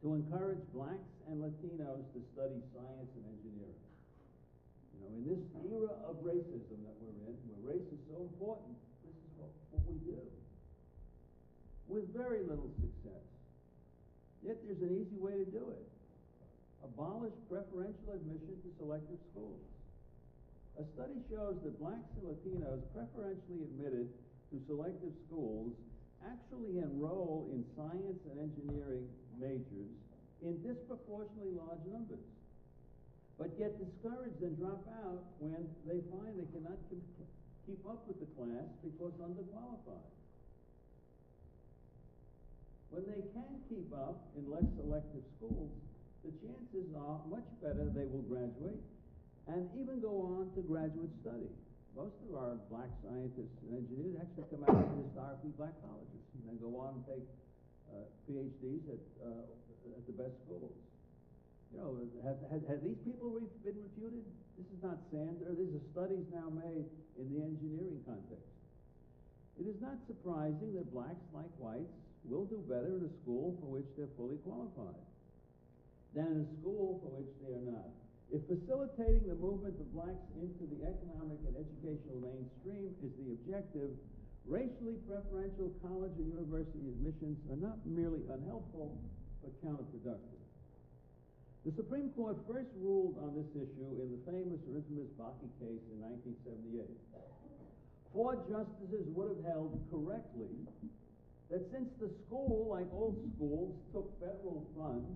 to encourage blacks and Latinos to study science and engineering. You know, in this era of racism that we're in, where race is so important, this is what we do. With very little success. Yet there's an easy way to do it. Abolish preferential admission to selective schools. A study shows that blacks and Latinos preferentially admitted to selective schools actually enroll in science and engineering majors in disproportionately large numbers, but get discouraged and drop out when they find they cannot keep up with the class because underqualified. When they can keep up in less selective schools, the chances are much better they will graduate and even go on to graduate study. Most of our black scientists and engineers actually come out of historically black colleges and then go on and take PhDs at the best schools. You know, have these people been refuted? This is not Sander. These are studies now made in the engineering context. It is not surprising that blacks, like whites, will do better in a school for which they're fully qualified than in a school for which they are not. If facilitating the movement of blacks into the economic and educational mainstream is the objective, racially preferential college and university admissions are not merely unhelpful, but counterproductive. The Supreme Court first ruled on this issue in the famous or infamous Bakke case in 1978. 4 justices would have held correctly that since the school, like all schools, took federal funds,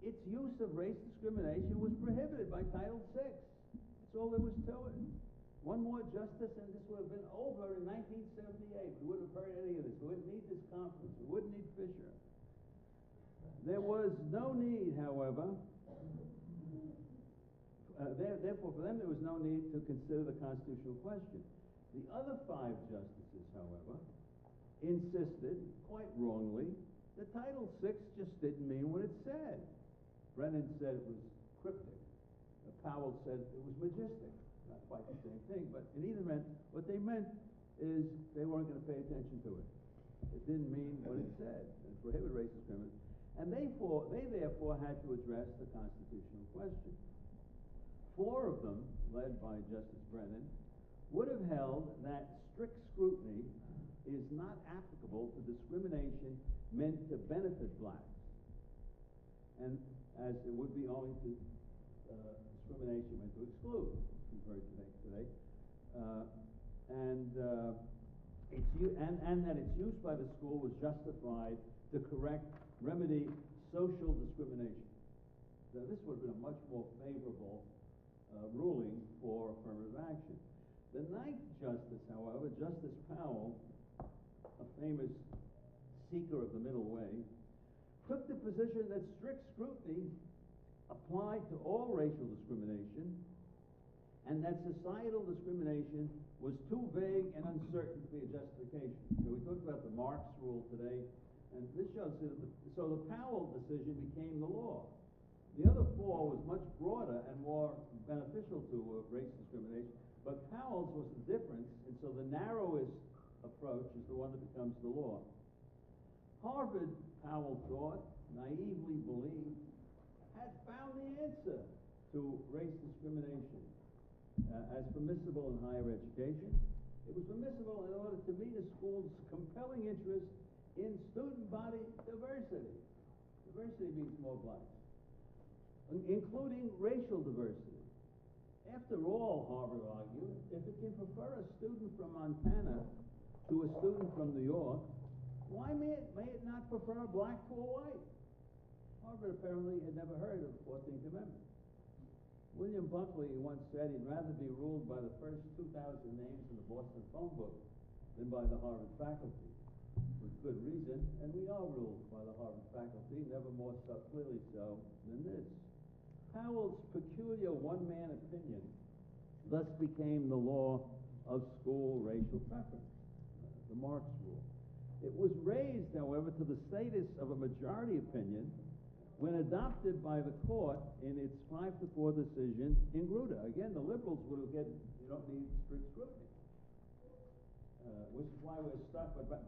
its use of race discrimination was prohibited by Title VI. It's That's all there was to it. One more justice and this would have been over in 1978. We wouldn't have heard any of this. We wouldn't need this conference. We wouldn't need Fisher. There was no need, however, therefore for them there was no need to consider the constitutional question. The other 5 justices, however, insisted, quite wrongly, that Title VI just didn't mean what it said. Brennan said it was cryptic. Powell said it was majestic. Not quite the same thing, but in either event, what they meant is they weren't going to pay attention to it. It didn't mean what it said. It prohibited race discrimination. And they therefore had to address the constitutional question. 4 of them, led by Justice Brennan, would have held that strict scrutiny is not applicable to discrimination meant to benefit blacks, and as it would be only to discrimination meant to exclude, as we've heard today. And that its use by the school was justified to remedy social discrimination. Now, this would have been a much more favorable ruling for affirmative action. The 9th justice, however, Justice Powell, a famous seeker of the middle way, took the position that strict scrutiny applied to all racial discrimination and that societal discrimination was too vague and uncertain to be a justification. So we talked about the Marx rule today, and this shows that so the Powell decision became the law. The other 4 was much broader and more beneficial to race discrimination, but Powell's was the difference, and so the narrowest approach is the one that becomes the law. Harvard, Powell thought, naively believed, had found the answer to race discrimination as permissible in higher education. It was permissible in order to meet a school's compelling interest in student body diversity. Diversity means more blacks, including racial diversity. After all, Harvard argued, if it can prefer a student from Montana to a student from New York, why may it not prefer a black to a white? Harvard apparently had never heard of the 14th Amendment. William Buckley once said he'd rather be ruled by the first 2,000 names in the Boston phone book than by the Harvard faculty. With good reason, and we are ruled by the Harvard faculty, never more so clearly so than this. Powell's peculiar one-man opinion thus became the law of school racial preference, the Marx rule. It was raised, however, to the status of a majority opinion when adopted by the court in its 5-4 decision in Grutter. Again, the liberals would have said, you don't need strict scrutiny, which is why we're stuck. But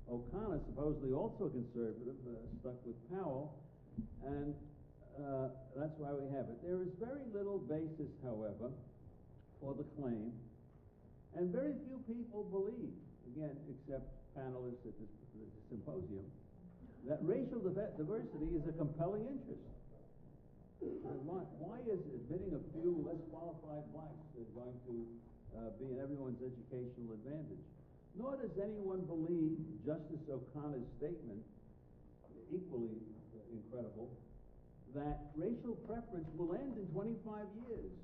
O'Connor, supposedly also a conservative, stuck with Powell, and that's why we have it. There is very little basis, however, for the claim, and very few people believe, again, except panelists at this symposium, that racial diversity is a compelling interest. Why is admitting a few less qualified blacks going to be in everyone's educational advantage? Nor does anyone believe Justice O'Connor's statement, equally incredible, that racial preference will end in 25 years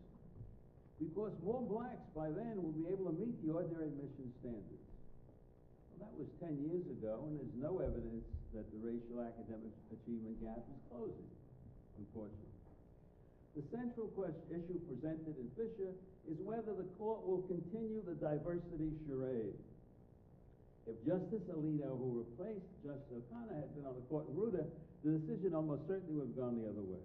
because more blacks by then will be able to meet the ordinary admission standards. Well, that was 10 years ago, and there's no evidence that the racial academic achievement gap is closing, unfortunately. The central issue presented in Fisher is whether the court will continue the diversity charade. If Justice Alito, who replaced Justice O'Connor, had been on the court in Grutter, the decision almost certainly would have gone the other way.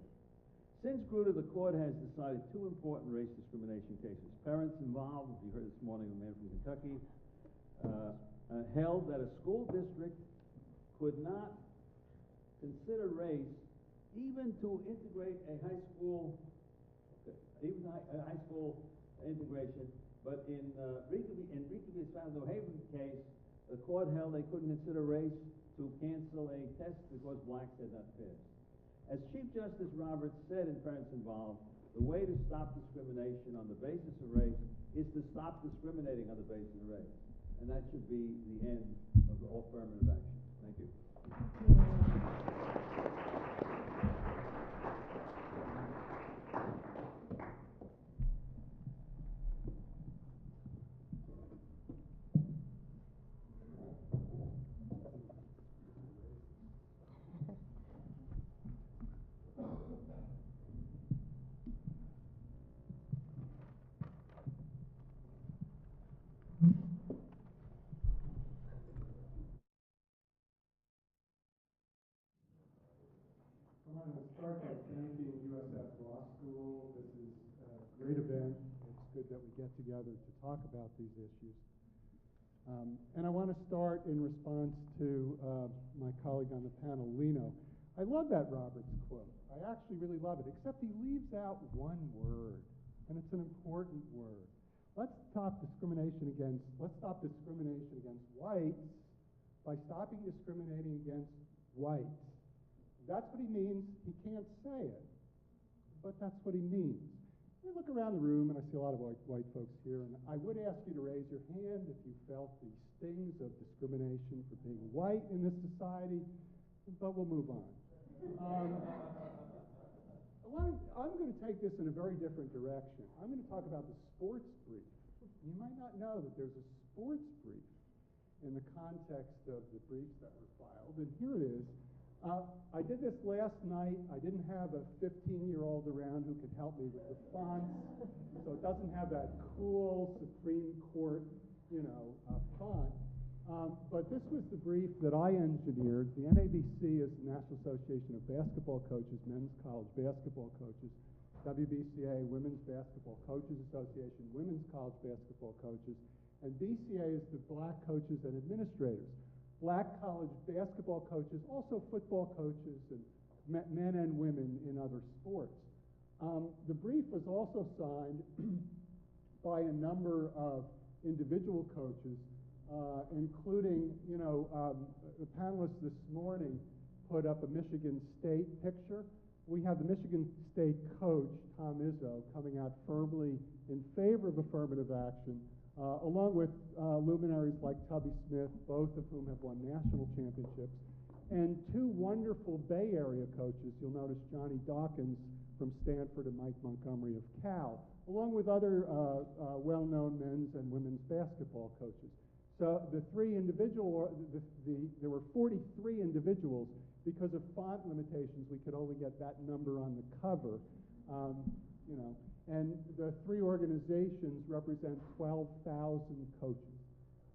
Since Grutter, the court has decided 2 important race discrimination cases. Parents involved, as you heard this morning, a man from Kentucky, held that a school district could not consider race even to integrate a high school integration, but in Reekeby's found New Haven case, the court held they couldn't consider race to cancel a test because blacks had not passed. As Chief Justice Roberts said in Parents Involved, the way to stop discrimination on the basis of race is to stop discriminating on the basis of race. And that should be the end of all affirmative action. Thank you. want to start by thanking USF Law School. This is a great event. It's good that we get together to talk about these issues. And I want to start in response to my colleague on the panel, Lino. I love that Roberts quote. I actually really love it, except he leaves out one word, and it's an important word. Let's stop discrimination against whites by stopping discriminating against whites. That's what he means. He can't say it, but that's what he means. I look around the room, and I see a lot of white folks here, and I would ask you to raise your hand if you felt the stings of discrimination for being white in this society, but we'll move on. I'm going to take this in a very different direction. I'm going to talk about the sports brief. You might not know that there's a sports brief in the context of the briefs that were filed, and here it is. I did this last night. I didn't have a 15-year-old around who could help me with the fonts, so it doesn't have that cool Supreme Court, font. But this was the brief that I engineered. The NABC is the National Association of Basketball Coaches, Men's College Basketball Coaches. WBCA, Women's Basketball Coaches Association, Women's College Basketball Coaches. And BCA is the Black Coaches and Administrators. Black college basketball coaches, also football coaches, and men and women in other sports. The brief was also signed by a number of individual coaches, including, the panelists this morning put up a Michigan State picture. We have the Michigan State coach, Tom Izzo, coming out firmly in favor of affirmative action, along with luminaries like Tubby Smith, both of whom have won national championships, and two wonderful Bay Area coaches. You'll notice Johnny Dawkins from Stanford and Mike Montgomery of Cal, along with other well-known men's and women's basketball coaches. So there were 43 individuals. Because of font limitations, we could only get that number on the cover, and the three organizations represent 12,000 coaches.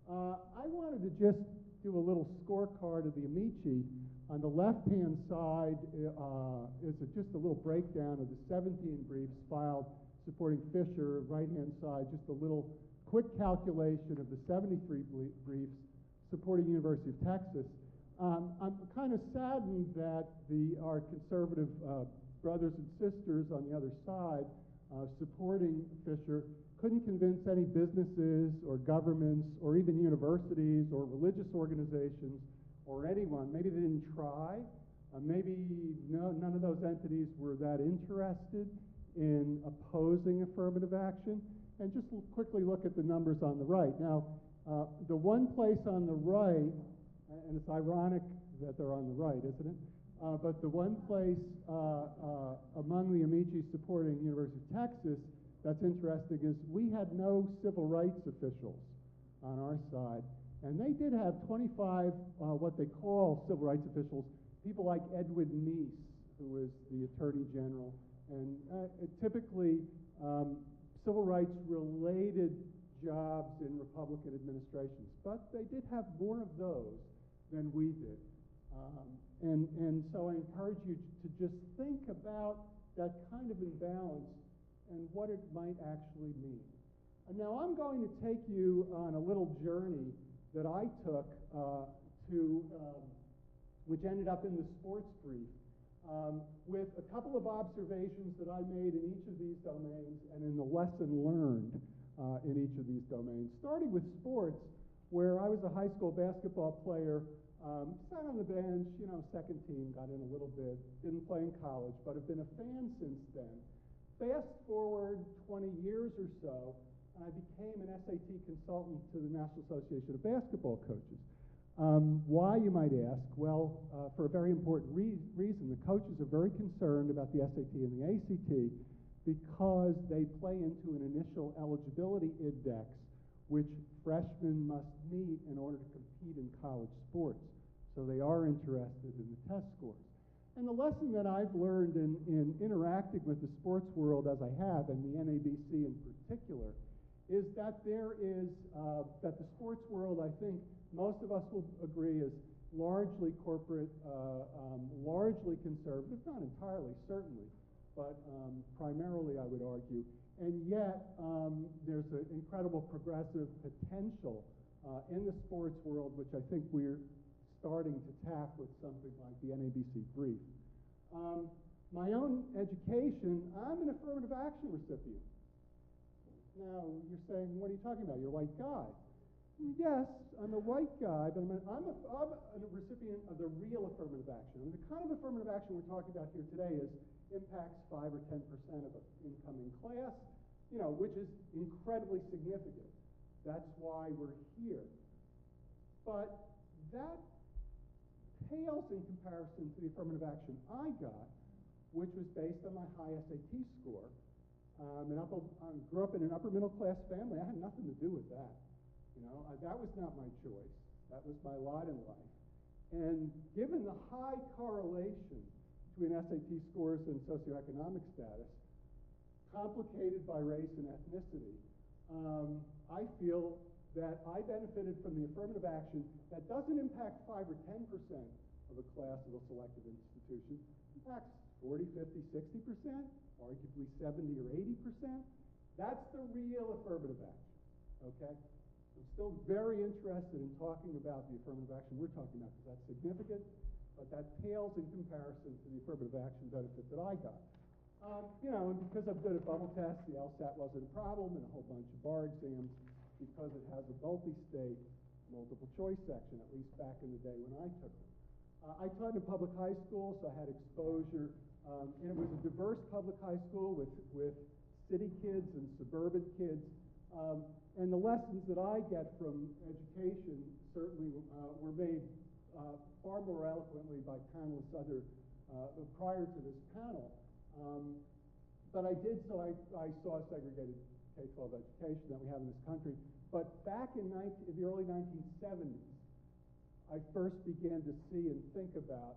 I wanted to just do a little scorecard of the amici. On the left-hand side is just a little breakdown of the 17 briefs filed supporting Fisher. Right-hand side, just a little quick calculation of the 73 briefs supporting University of Texas. I'm kind of saddened that our conservative brothers and sisters on the other side supporting Fisher couldn't convince any businesses or governments or even universities or religious organizations or anyone. Maybe they didn't try. Maybe none of those entities were that interested in opposing affirmative action. And just quickly look at the numbers on the right. Now, the one place on the right, and it's ironic that they're on the right, isn't it? But the one place among the amici supporting University of Texas that's interesting is we had no civil rights officials on our side. And they did have 25 what they call civil rights officials, people like Edwin Meese, who is the Attorney General, and typically civil rights related jobs in Republican administrations. But they did have more of those than we did. And so I encourage you to just think about that kind of imbalance and what it might actually mean. And now I'm going to take you on a little journey that I took which ended up in the sports brief, with a couple of observations that I made in each of these domains and in the lesson learned in each of these domains. Starting with sports, where I was a high school basketball player, sat on the bench, second team, got in a little bit, didn't play in college, but have been a fan since then. Fast forward 20 years or so, and I became an SAT consultant to the National Association of Basketball Coaches. Why, you might ask? Well, for a very important reason. The coaches are very concerned about the SAT and the ACT because they play into an initial eligibility index which freshmen must meet in order to compete in college sports. So they are interested in the test scores. And the lesson that I've learned in interacting with the sports world as I have, and the NABC in particular, is that there is, that the sports world, I think most of us will agree, largely corporate, largely conservative, not entirely, certainly, but primarily, I would argue. And yet, there's an incredible progressive potential in the sports world, which I think we're starting to tap with something like the NABC brief. My own education, I'm an affirmative action recipient. Now, you're saying, what are you talking about? You're a white guy. Yes, I'm a white guy, but I'm a recipient of the real affirmative action. And the kind of affirmative action we're talking about here today is impacts 5 or 10% of an incoming class, which is incredibly significant. That's why we're here. But that pales in comparison to the affirmative action I got, which was based on my high SAT score. I grew up in an upper middle class family. I had nothing to do with that. That was not my choice. That was my lot in life. And given the high correlation between SAT scores and socioeconomic status, complicated by race and ethnicity, I feel that I benefited from the affirmative action that doesn't impact 5 or 10% of a class of a selective institution. It impacts 40, 50, 60%, arguably 70 or 80%. That's the real affirmative action, okay? I'm still very interested in talking about the affirmative action we're talking about because that's significant, but that pales in comparison to the affirmative action benefit that I got. And because I'm good at bubble tests, the LSAT wasn't a problem, and a whole bunch of bar exams, because it has a multi-state multiple choice section, at least back in the day when I took it. I taught in a public high school, so I had exposure, and it was a diverse public high school with city kids and suburban kids. And the lessons that I get from education certainly were made far more eloquently by panelists prior to this panel. But I did so, I saw segregated K-12 education that we have in this country. But back in the early 1970s, I first began to see and think about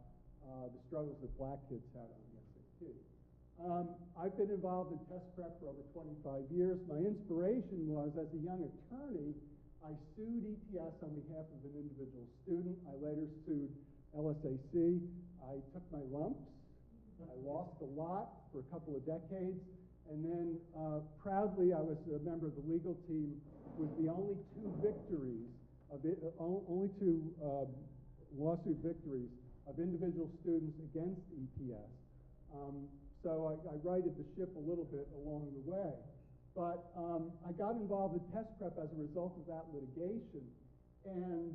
the struggles that black kids had on the SAT. I've been involved in test prep for over 25 years. My inspiration was, as a young attorney, I sued ETS on behalf of an individual student. I later sued LSAC. I took my lumps. I lost a lot for a couple of decades. And then proudly, I was a member of the legal team with the only two lawsuit victories of individual students against ETS. So I righted the ship a little bit along the way. But I got involved in test prep as a result of that litigation, and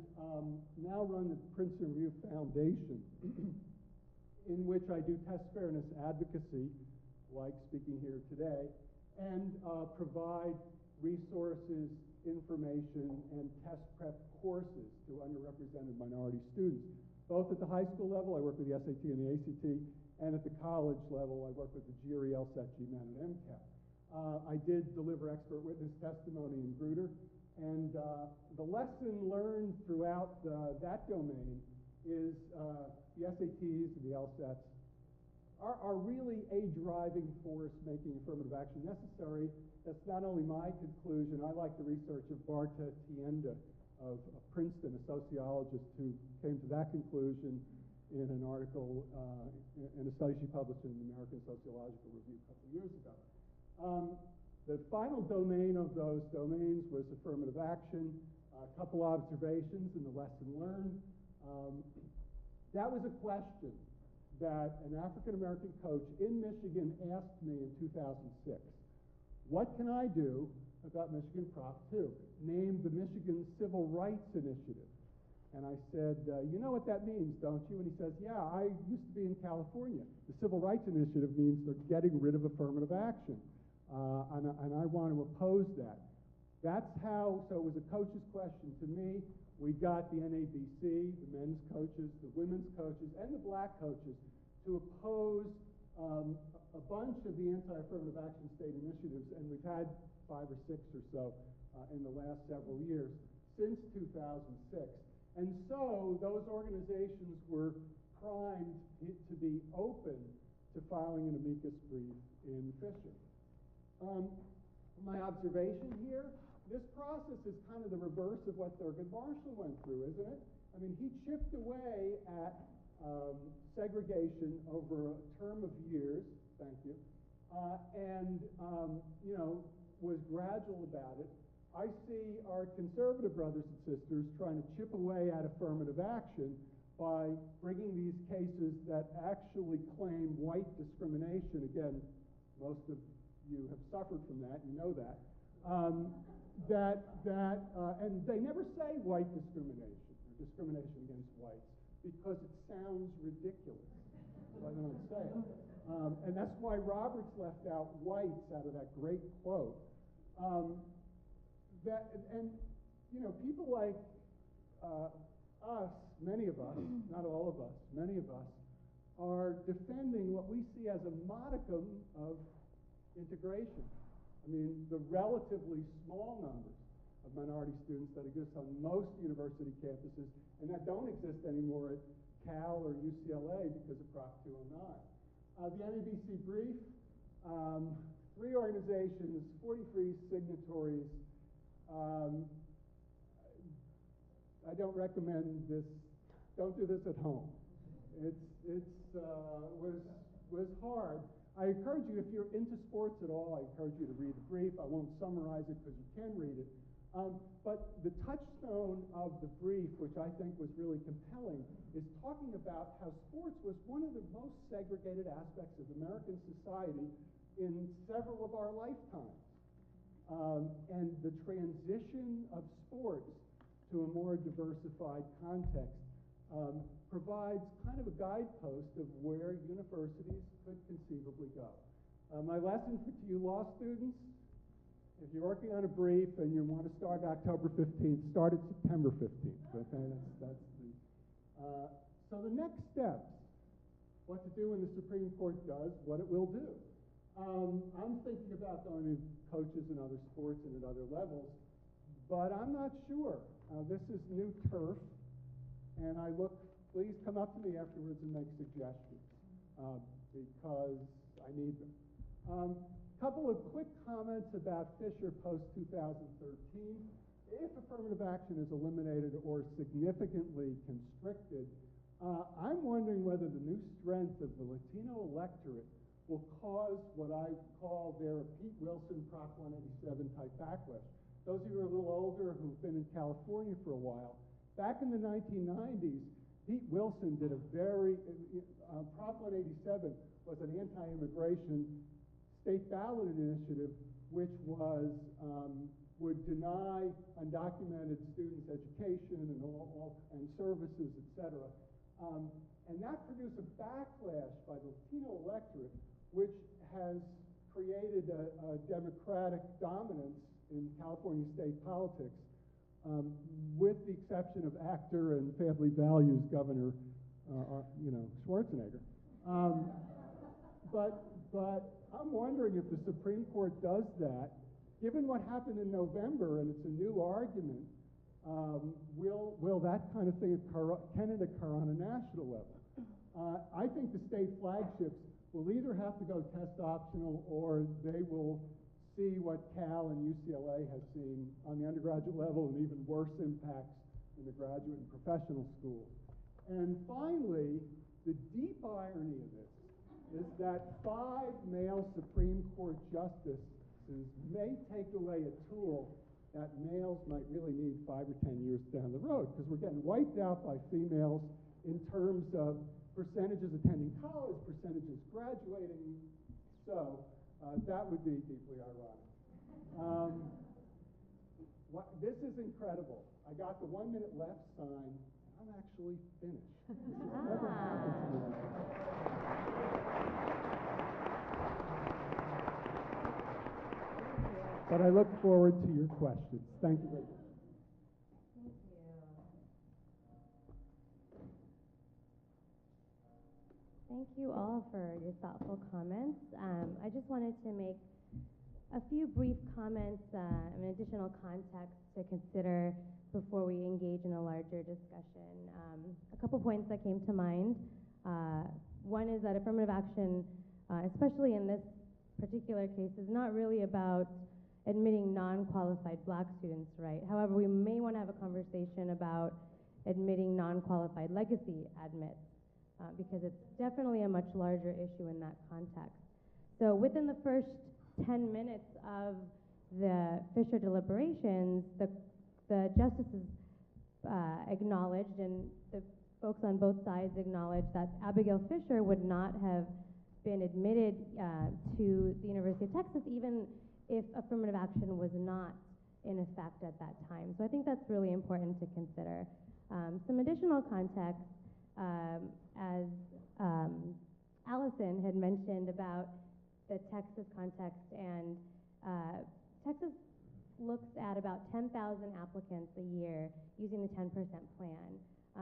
now run the Princeton Review Foundation, in which I do test fairness advocacy, like speaking here today, and provide resources, information, and test prep courses to underrepresented minority students. Both at the high school level, I work with the SAT and the ACT, and at the college level, I work with the GRE, LSAT, GMAT, and MCAT. I did deliver expert witness testimony in Grutter, and the lesson learned throughout that domain is the SATs and the LSATs are really a driving force making affirmative action necessary. That's not only my conclusion. I like the research of Barta Tienda of Princeton, a sociologist who came to that conclusion in an article, in a study she published in the American Sociological Review a couple of years ago. The final domain of those domains was affirmative action. A couple observations in the lesson learned. That was a question that an African-American coach in Michigan asked me in 2006. What can I do about Michigan Prop 2? Name the Michigan Civil Rights Initiative. And I said, you know what that means, don't you? And he says, yeah, I used to be in California. The Civil Rights Initiative means they're getting rid of affirmative action. And I want to oppose that. That's how, so it was a coach's question to me. We got the NABC, the men's coaches, the women's coaches, and the black coaches to oppose a bunch of the anti-affirmative action state initiatives, and we've had 5 or 6 or so in the last several years since 2006. And so those organizations were primed to be open to filing an amicus brief in Fisher. My observation here, this process is kind of the reverse of what Thurgood Marshall went through, isn't it? I mean, he chipped away at segregation over a term of years, thank you, and, you know, was gradual about it. I see our conservative brothers and sisters trying to chip away at affirmative action by bringing these cases that actually claim white discrimination. Again, most of you have suffered from that, you know that. And they never say white discrimination or discrimination against whites because it sounds ridiculous. So I don't say it. And that's why Roberts left out whites out of that great quote. And you know, people like us, many of us, not all of us, many of us, are defending what we see as a modicum of integration. I mean, the relatively small numbers of minority students that exist on most university campuses and that don't exist anymore at Cal or UCLA because of Prop 209. The NABC brief, 3 organizations, 43 signatories. I don't recommend this. Don't do this at home. Was hard. I encourage you, if you're into sports at all, I encourage you to read the brief. I won't summarize it because you can read it. But the touchstone of the brief, which I think was really compelling, is talking about how sports was one of the most segregated aspects of American society in several of our lifetimes. And the transition of sports to a more diversified context provides kind of a guidepost of where universities could conceivably go. My lesson to you law students, if you're working on a brief and you want to start October 15th, start at September 15th, okay? So the next steps, what to do when the Supreme Court does what it will do. I'm thinking about going to coaches in other sports and at other levels, but I'm not sure. This is new turf, and please come up to me afterwards and make suggestions, because I need them. Couple of quick comments about Fisher post-2013. If affirmative action is eliminated or significantly constricted, I'm wondering whether the new strength of the Latino electorate will cause what I call their Pete Wilson Prop 187 type backlash. Those of you who are a little older who've been in California for a while, back in the 1990s, Pete Wilson did a Prop 187 was an anti-immigration state ballot initiative which would deny undocumented students education and services, et cetera. And that produced a backlash by the Latino electorate, which has created a Democratic dominance in California state politics, with the exception of actor and family values Governor, Schwarzenegger. But I'm wondering if the Supreme Court does that, given what happened in November, and it's a new argument, will that kind of thing can it occur on a national level? I think the state flagships will either have to go test optional, or they will see what Cal and UCLA has seen on the undergraduate level, and even worse impacts in the graduate and professional schools. And finally, the deep irony of this is that 5 male Supreme Court justices may take away a tool that males might really need 5 or 10 years down the road, because we're getting wiped out by females in terms of percentages attending college, percentages graduating. So that would be deeply ironic. This is incredible. I got the 1 minute left sign. I'm actually finished. This has never happened to me. But I look forward to your questions. Thank you very much. Thank you. Thank you all for your thoughtful comments. I just wanted to make a few brief comments, and additional context to consider before we engage in a larger discussion. A couple points that came to mind. One is that affirmative action, especially in this particular case, is not really about admitting non-qualified black students, right? However, we may want to have a conversation about admitting non-qualified legacy admits, because it's definitely a much larger issue in that context. So within the first 10 minutes of the Fisher deliberations, the justices acknowledged, and the folks on both sides acknowledged, that Abigail Fisher would not have been admitted to the University of Texas even if affirmative action was not in effect at that time. So I think that's really important to consider. Some additional context, as Allison had mentioned about the Texas context, and Texas looks at about 10,000 applicants a year using the 10% plan.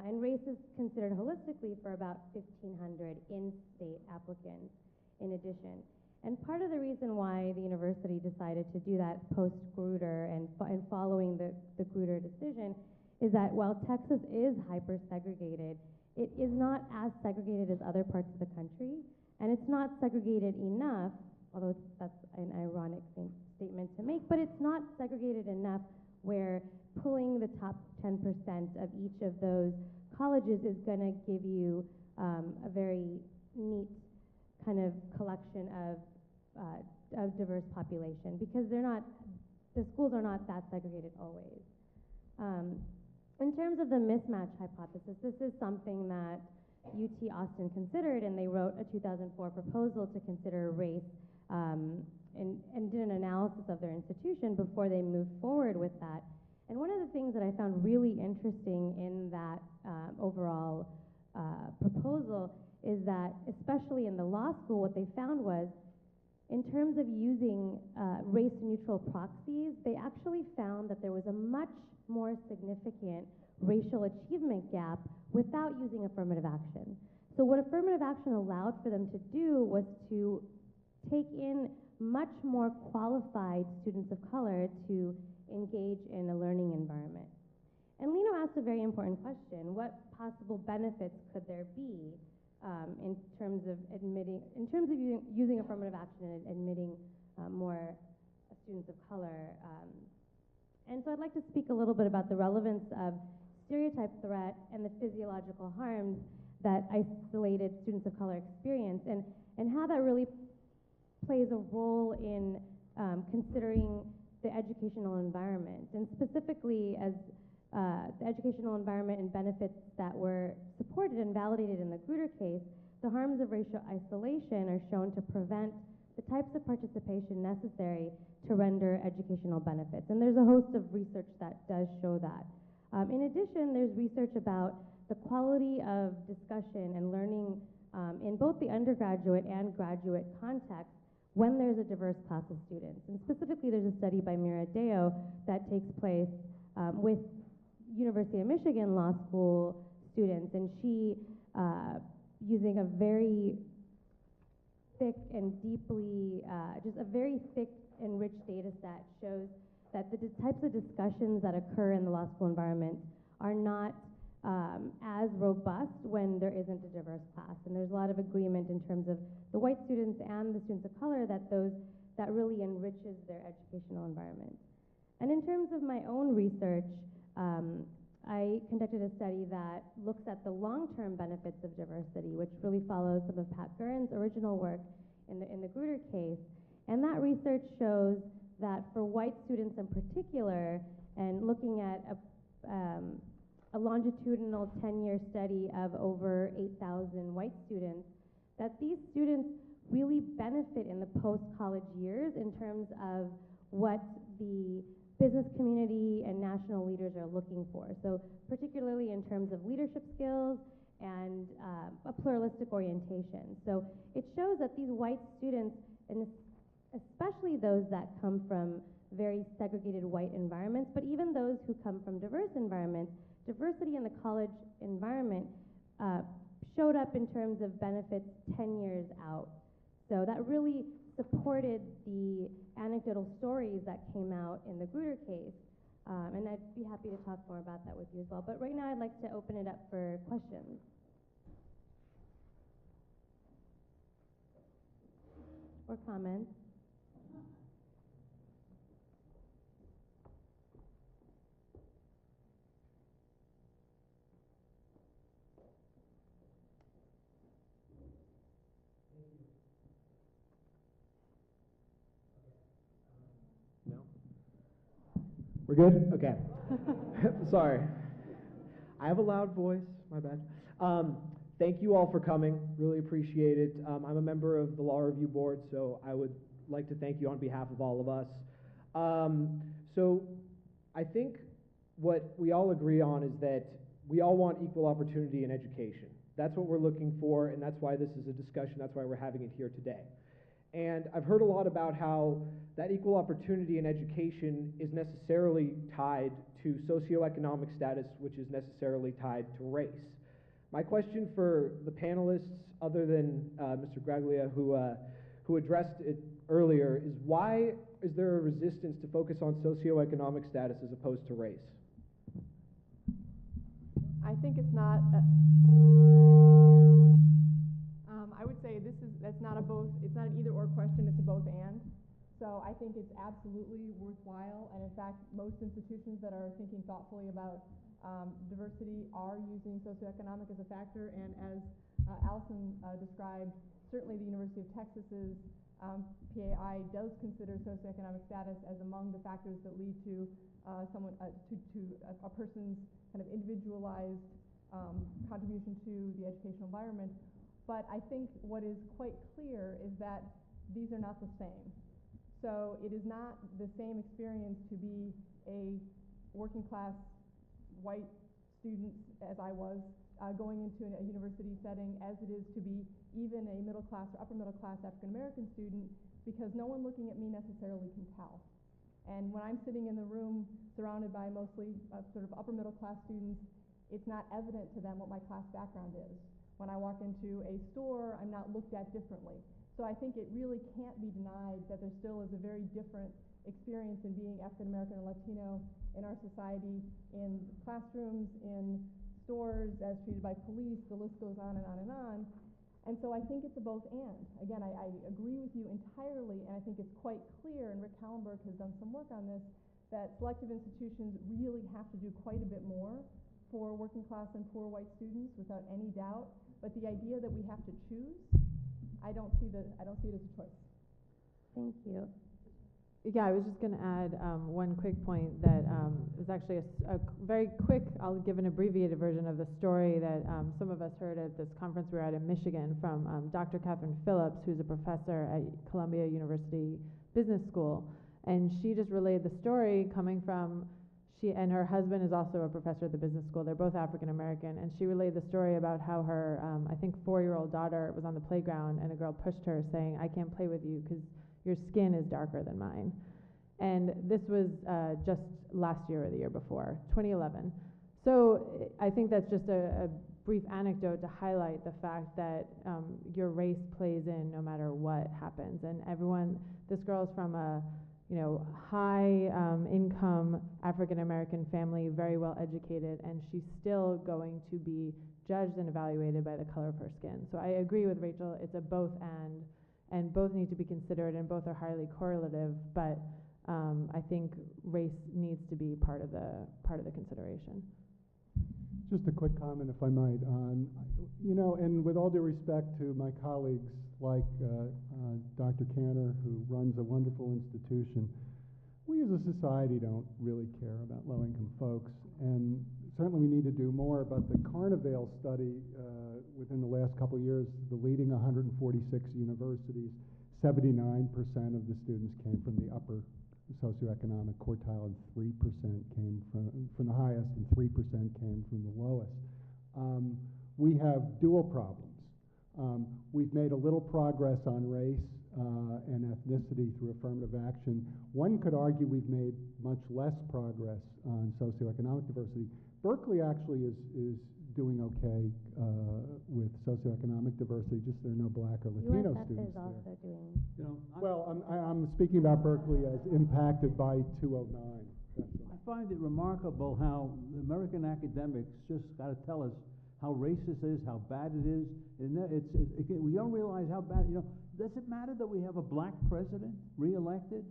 And race is considered holistically for about 1,500 in-state applicants in addition. And part of the reason why the university decided to do that post-Grutter and following the Grutter decision is that while Texas is hyper-segregated, it is not as segregated as other parts of the country, and it's not segregated enough, although that's an ironic statement to make, but it's not segregated enough where pulling the top 10% of each of those colleges is going to give you a very neat kind of collection of diverse population, because the schools are not that segregated always. In terms of the mismatch hypothesis, this is something that UT Austin considered, and they wrote a 2004 proposal to consider race and did an analysis of their institution before they moved forward with that. And one of the things that I found really interesting in that overall proposal is that, especially in the law school, what they found was, in terms of using race-neutral proxies, they actually found that there was a much more significant racial achievement gap without using affirmative action. So what affirmative action allowed for them to do was to take in much more qualified students of color to engage in a learning environment. And Lino asked a very important question: what possible benefits could there be in terms of using affirmative action and admitting more students of color? And so I'd like to speak a little bit about the relevance of stereotype threat and the physiological harms that isolated students of color experience, and how that really plays a role in considering the educational environment, and specifically as the educational environment and benefits that were supported and validated in the Grutter case. The harms of racial isolation are shown to prevent the types of participation necessary to render educational benefits. And there's a host of research that does show that. In addition, there's research about the quality of discussion and learning in both the undergraduate and graduate context when there's a diverse class of students. And specifically, there's a study by Mira Deo that takes place with University of Michigan Law School students, and she, using a very thick and deeply, just a very thick and rich data set, shows that the types of discussions that occur in the law school environment are not as robust when there isn't a diverse class. And there's a lot of agreement in terms of the white students and the students of color that really enriches their educational environment. And in terms of my own research, I conducted a study that looks at the long-term benefits of diversity, which really follows some of Pat Guerin's original work in the Grutter case. And that research shows that for white students in particular, and looking at a longitudinal 10-year study of over 8,000 white students, that these students really benefit in the post-college years in terms of what the business community and national leaders are looking for. So particularly in terms of leadership skills and a pluralistic orientation. So it shows that these white students, and especially those that come from very segregated white environments, but even those who come from diverse environments, diversity in the college environment showed up in terms of benefits 10 years out. So that really supported the anecdotal stories that came out in the Grutter case. And I'd be happy to talk more about that with you as well. But right now I'd like to open it up for questions. Or comments. We're good? Okay. Sorry. I have a loud voice, my bad. Thank you all for coming, really appreciate it. I'm a member of the Law Review Board, so I would like to thank you on behalf of all of us. So I think what we all agree on is that we all want equal opportunity in education. That's what we're looking for, and that's why this is a discussion, that's why we're having it here today. And I've heard a lot about how that equal opportunity in education is necessarily tied to socioeconomic status, which is necessarily tied to race. My question for the panelists, other than Mr. Graglia, who addressed it earlier, is why is there a resistance to focus on socioeconomic status as opposed to race? I think it's not. I would say that's not a both. It's not an either/or question. It's a both and. So I think it's absolutely worthwhile. And in fact, most institutions that are thinking thoughtfully about diversity are using socioeconomic as a factor. And as Allison described, certainly the University of Texas's PAI does consider socioeconomic status as among the factors that lead to a person's kind of individualized contribution to the educational environment. But I think what is quite clear is that these are not the same. So it is not the same experience to be a working class white student, as I was, going into a university setting, as it is to be even a middle class or upper middle class African American student, because no one looking at me necessarily can tell. And when I'm sitting in the room surrounded by mostly sort of upper middle class students, it's not evident to them what my class background is. When I walk into a store, I'm not looked at differently. So I think it really can't be denied that there still is a very different experience in being African American or Latino in our society, in classrooms, in stores, as treated by police. The list goes on and on and on. And so I think it's a both and. Again, I agree with you entirely, and I think it's quite clear, and Rick Kallenberg has done some work on this, that selective institutions really have to do quite a bit more for working class and poor white students, without any doubt. But the idea that we have to choose, I don't see it as a choice. Thank you. Yeah, I was just going to add one quick point that is actually a very quick, I'll give an abbreviated version of the story that some of us heard at this conference we were at in Michigan from Dr. Catherine Phillips, who's a professor at Columbia University Business School. And she just relayed the story coming from, she and her husband is also a professor at the business school. They're both African American. And she relayed the story about how her, I think, 4-year-old daughter was on the playground and a girl pushed her saying, "I can't play with you because your skin is darker than mine." And this was just last year or the year before, 2011. So I think that's just a brief anecdote to highlight the fact that your race plays in no matter what happens. And everyone, this girl is from a high income African American family, very well educated, and she's still going to be judged and evaluated by the color of her skin. So I agree with Rachel, it's a both and both need to be considered, and both are highly correlative, but I think race needs to be part of the consideration. Just a quick comment, if I might, on, and with all due respect to my colleagues like Dr. Cantor, who runs a wonderful institution, we as a society don't really care about low-income folks, and certainly we need to do more. But the Carnevale study within the last couple of years, the leading 146 universities, 79% of the students came from the upper socioeconomic quartile, and 3% came from the highest, and 3% came from the lowest. We have dual problems. We've made a little progress on race and ethnicity through affirmative action. One could argue we've made much less progress on socioeconomic diversity. Berkeley actually is doing okay with socioeconomic diversity, just there are no black or Latino USF students is also there. doing. Well, I'm speaking about Berkeley as impacted by 209. I find it remarkable how the American academics just got to tell us how racist it is, how bad it is. We don't realize how bad, does it matter that we have a black president re-elected?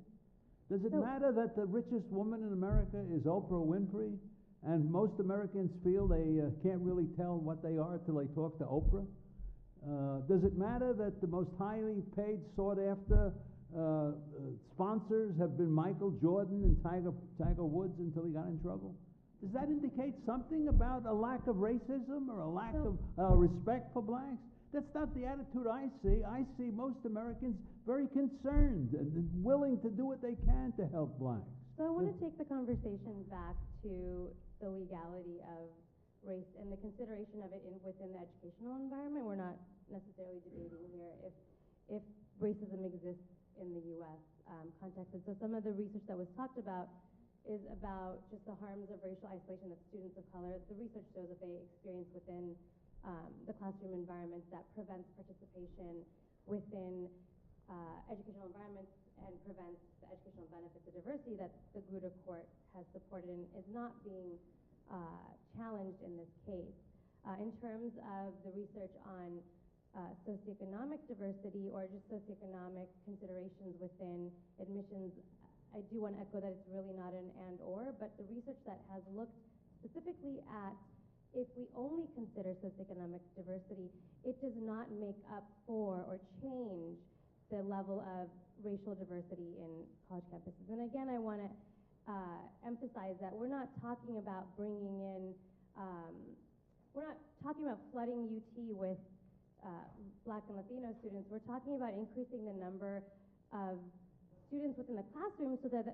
Does it matter that the richest woman in America is Oprah Winfrey? And most Americans feel they can't really tell what they are till they talk to Oprah? Does it matter that the most highly paid, sought after sponsors have been Michael Jordan and Tiger Woods until he got in trouble? Does that indicate something about a lack of racism or a lack of respect for blacks? That's not the attitude I see. I see most Americans very concerned and willing to do what they can to help blacks. So I want to take the conversation back to the legality of race and the consideration of it within the educational environment. We're not necessarily debating here if racism exists in the U.S. Context. And so some of the research that was talked about is about just the harms of racial isolation that students of color, the research shows that they experience within the classroom environments that prevents participation within educational environments and prevents the educational benefits of diversity that the Grutter Court has supported and is not being challenged in this case. In terms of the research on socioeconomic diversity or just socioeconomic considerations within admissions, I do want to echo that it's really not an and or, but the research that has looked specifically at if we only consider socioeconomic diversity, it does not make up for or change the level of racial diversity in college campuses. And again, I want to emphasize that we're not talking about bringing in, we're not talking about flooding UT with Black and Latino students. We're talking about increasing the number of students within the classroom so that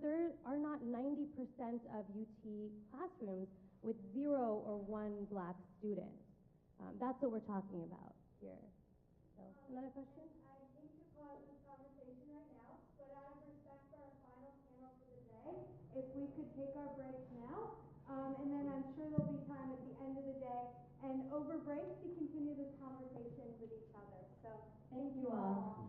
there are not 90% of UT classrooms with 0 or 1 Black student. That's what we're talking about here. So, another question? I hate to pause this conversation right now, but out of respect for our final panel for the day, if we could take our break now, and then I'm sure there'll be time at the end of the day and over break to continue this conversation with each other. So, thank you all.